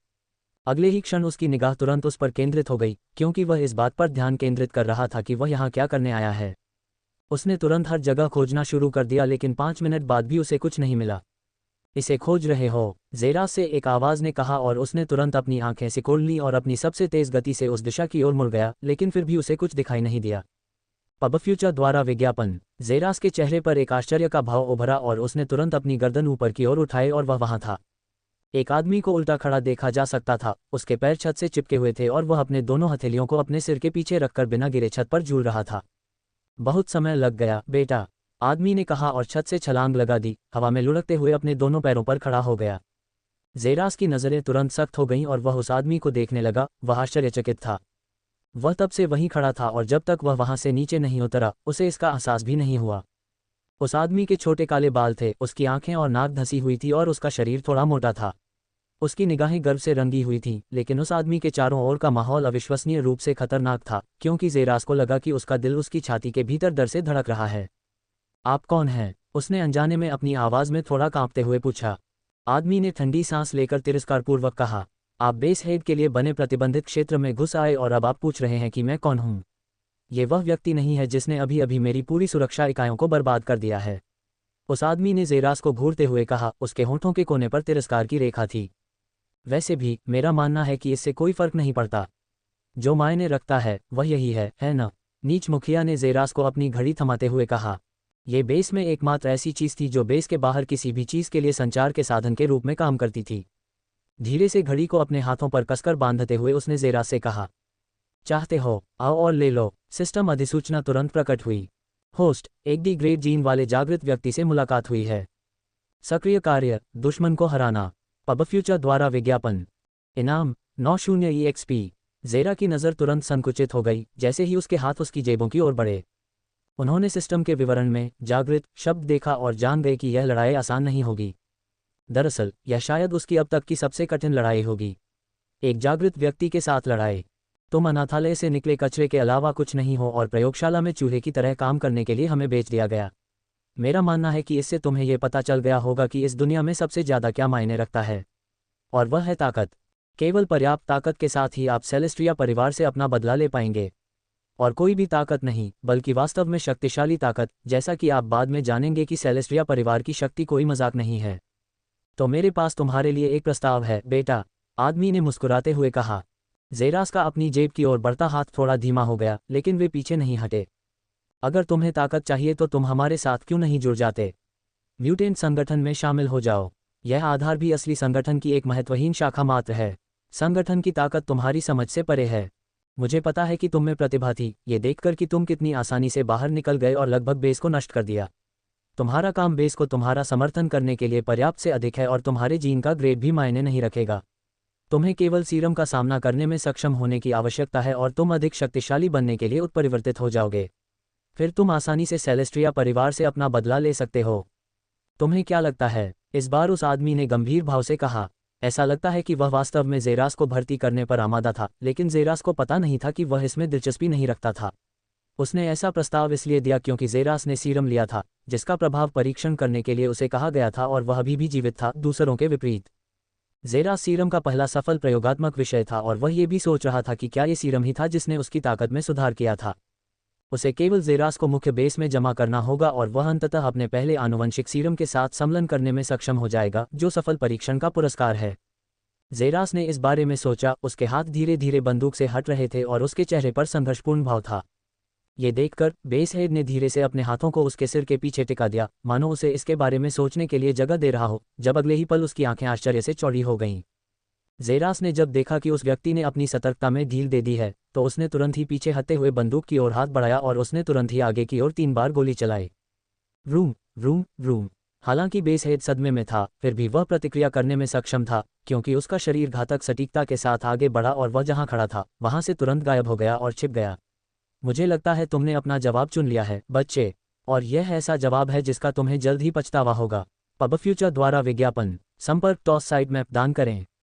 अगले ही क्षण उसकी निगाह तुरंत उस पर केंद्रित हो गई, क्योंकि वह इस बात पर ध्यान केंद्रित कर रहा था कि वह यहाँ क्या करने आया है। उसने तुरंत हर जगह खोजना शुरू कर दिया, लेकिन 5 मिनट बाद भी उसे कुछ नहीं मिला। इसे खोज रहे हो? जेरास से एक आवाज़ ने कहा और उसने तुरंत अपनी आंखें सिकोड़ लीं और अपनी सबसे तेज गति से उस दिशा की ओर मुड़ गया, लेकिन फिर भी उसे कुछ दिखाई नहीं दिया। पब फ्यूचर द्वारा विज्ञापन। जेरास के चेहरे पर एक आश्चर्य का भाव उभरा और उसने तुरंत अपनी गर्दन ऊपर की ओर उठाई और वह वहां था। एक आदमी को उल्टा खड़ा देखा जा सकता था, उसके पैर छत से चिपके हुए थे और वह अपने दोनों हथेलियों को अपने सिर के पीछे रखकर बिना गिरे छत पर झूल रहा था। बहुत समय लग गया बेटा, आदमी ने कहा और छत से छलांग लगा दी, हवा में लुढ़कते हुए अपने दोनों पैरों पर खड़ा हो गया। जेरास की नज़रें तुरंत सख्त हो गईं और वह उस आदमी को देखने लगा। वह आश्चर्यचकित था। वह तब से वहीं खड़ा था और जब तक वह वहां से नीचे नहीं उतरा, उसे इसका एहसास भी नहीं हुआ। उस आदमी के छोटे काले बाल थे, उसकी आंखें और नाक धंसी हुई थी और उसका शरीर थोड़ा मोटा था। उसकी निगाहें गर्व से रंगी हुई थीं, लेकिन उस आदमी के चारों ओर का माहौल अविश्वसनीय रूप से खतरनाक था, क्योंकि जेरास को लगा कि उसका दिल उसकी छाती के भीतर डर से धड़क रहा है। आप कौन हैं? उसने अनजाने में अपनी आवाज़ में थोड़ा कांपते हुए पूछा। आदमी ने ठंडी सांस लेकर तिरस्कारपूर्वक कहा, आप बेस हेड के लिए बने प्रतिबंधित क्षेत्र में घुस आए और अब आप पूछ रहे हैं कि मैं कौन हूं? ये वह व्यक्ति नहीं है जिसने अभी अभी मेरी पूरी सुरक्षा इकाइयों को बर्बाद कर दिया है। उस आदमी ने जेरास को घूरते हुए कहा, उसके होंठों के कोने पर तिरस्कार की रेखा थी। वैसे भी मेरा मानना है कि इससे कोई फर्क नहीं पड़ता। जो मायने रखता है वह यही है न? नीच मुखिया ने जेरास को अपनी घड़ी थमाते हुए कहा। ये बेस में एकमात्र ऐसी चीज़ थी जो बेस के बाहर किसी भी चीज़ के लिए संचार के साधन के रूप में काम करती थी। धीरे से घड़ी को अपने हाथों पर कसकर बांधते हुए उसने जेरास से कहा, चाहते हो आओ और ले लो। सिस्टम अधिसूचना तुरंत प्रकट हुई। होस्ट, एक डी ग्रेड जीन वाले जागृत व्यक्ति से मुलाकात हुई है। सक्रिय कार्य, दुश्मन को हराना। पब फ्यूचर द्वारा विज्ञापन। इनाम 90 EXP। ज़ेरा की नज़र तुरंत संकुचित हो गई जैसे ही उसके हाथ उसकी जेबों की ओर बढ़े। उन्होंने सिस्टम के विवरण में जागृत शब्द देखा और जान गए कि यह लड़ाई आसान नहीं होगी। दरअसल यह शायद उसकी अब तक की सबसे कठिन लड़ाई होगी। एक जागृत व्यक्ति के साथ लड़ाई। तुम अनाथालय से निकले कचरे के अलावा कुछ नहीं हो और प्रयोगशाला में चूहे की तरह काम करने के लिए हमें बेच दिया गया। मेरा मानना है कि इससे तुम्हें यह पता चल गया होगा कि इस दुनिया में सबसे ज़्यादा क्या मायने रखता है, और वह है ताकत। केवल पर्याप्त ताकत के साथ ही आप सेलेस्ट्रिया परिवार से अपना बदला ले पाएंगे, और कोई भी ताकत नहीं, बल्कि वास्तव में शक्तिशाली ताकत, जैसा कि आप बाद में जानेंगे कि सेलेस्ट्रिया परिवार की शक्ति कोई मजाक नहीं है। तो मेरे पास तुम्हारे लिए एक प्रस्ताव है, बेटा, आदमी ने मुस्कुराते हुए कहा। ज़ेरास का अपनी जेब की ओर बढ़ता हाथ थोड़ा धीमा हो गया, लेकिन वे पीछे नहीं हटे। अगर तुम्हें ताकत चाहिए तो तुम हमारे साथ क्यों नहीं जुड़ जाते? म्यूटेंट संगठन में शामिल हो जाओ। यह आधार भी असली संगठन की एक महत्वहीन शाखा मात्र है। संगठन की ताकत तुम्हारी समझ से परे है। मुझे पता है कि तुम में प्रतिभा थी, ये देखकर कि तुम कितनी आसानी से बाहर निकल गए और लगभग बेस को नष्ट कर दिया। तुम्हारा काम बेस को तुम्हारा समर्थन करने के लिए पर्याप्त से अधिक है और तुम्हारे जीन का ग्रेड भी मायने नहीं रखेगा। तुम्हें केवल सीरम का सामना करने में सक्षम होने की आवश्यकता है और तुम अधिक शक्तिशाली बनने के लिए उत्परिवर्तित हो जाओगे। फिर तुम आसानी से सेलेस्ट्रिया परिवार से अपना बदला ले सकते हो। तुम्हें क्या लगता है? इस बार उस आदमी ने गंभीर भाव से कहा। ऐसा लगता है कि वह वास्तव में ज़ेरास को भर्ती करने पर आमादा था, लेकिन ज़ेरास को पता नहीं था कि वह इसमें दिलचस्पी नहीं रखता था। उसने ऐसा प्रस्ताव इसलिए दिया क्योंकि ज़ेरास ने सीरम लिया था, जिसका प्रभाव परीक्षण करने के लिए उसे कहा गया था, और वह अभी भी जीवित था, दूसरों के विपरीत। ज़ेरास सीरम का पहला सफल प्रयोगात्मक विषय था और वह ये भी सोच रहा था कि क्या ये सीरम ही था जिसने उसकी ताकत में सुधार किया था। उसे केवल ज़ेरास को मुख्य बेस में जमा करना होगा और वह अंततः अपने पहले आनुवंशिक सीरम के साथ सम्मिलन करने में सक्षम हो जाएगा, जो सफल परीक्षण का पुरस्कार है। ज़ेरास ने इस बारे में सोचा। उसके हाथ धीरे धीरे बंदूक से हट रहे थे और उसके चेहरे पर संघर्षपूर्ण भाव था। ये देखकर बेस हेड ने धीरे से अपने हाथों को उसके सिर के पीछे टिका दिया, मानो उसे इसके बारे में सोचने के लिए जगह दे रहा हो, जब अगले ही पल उसकी आंखें आश्चर्य से चौड़ी हो गईं। ज़ेरास ने जब देखा कि उस व्यक्ति ने अपनी सतर्कता में ढील दे दी है, तो उसने तुरंत ही पीछे हटते हुए बंदूक की ओर हाथ बढ़ाया और उसने तुरंत ही आगे की ओर 3 बार गोली चलाई। Vroom vroom vroom. हालांकि बेस हेड सदमे में था, फिर भी वह प्रतिक्रिया करने में सक्षम था, क्योंकि उसका शरीर घातक सटीकता के साथ आगे बढ़ा और वह जहां खड़ा था वहां से तुरंत गायब हो गया और छिप गया। मुझे लगता है तुमने अपना जवाब चुन लिया है, बच्चे, और यह ऐसा जवाब है जिसका तुम्हें जल्द ही पछतावा होगा। पब फ्यूचर द्वारा विज्ञापन। संपर्क टॉस साइट मैप दान करें।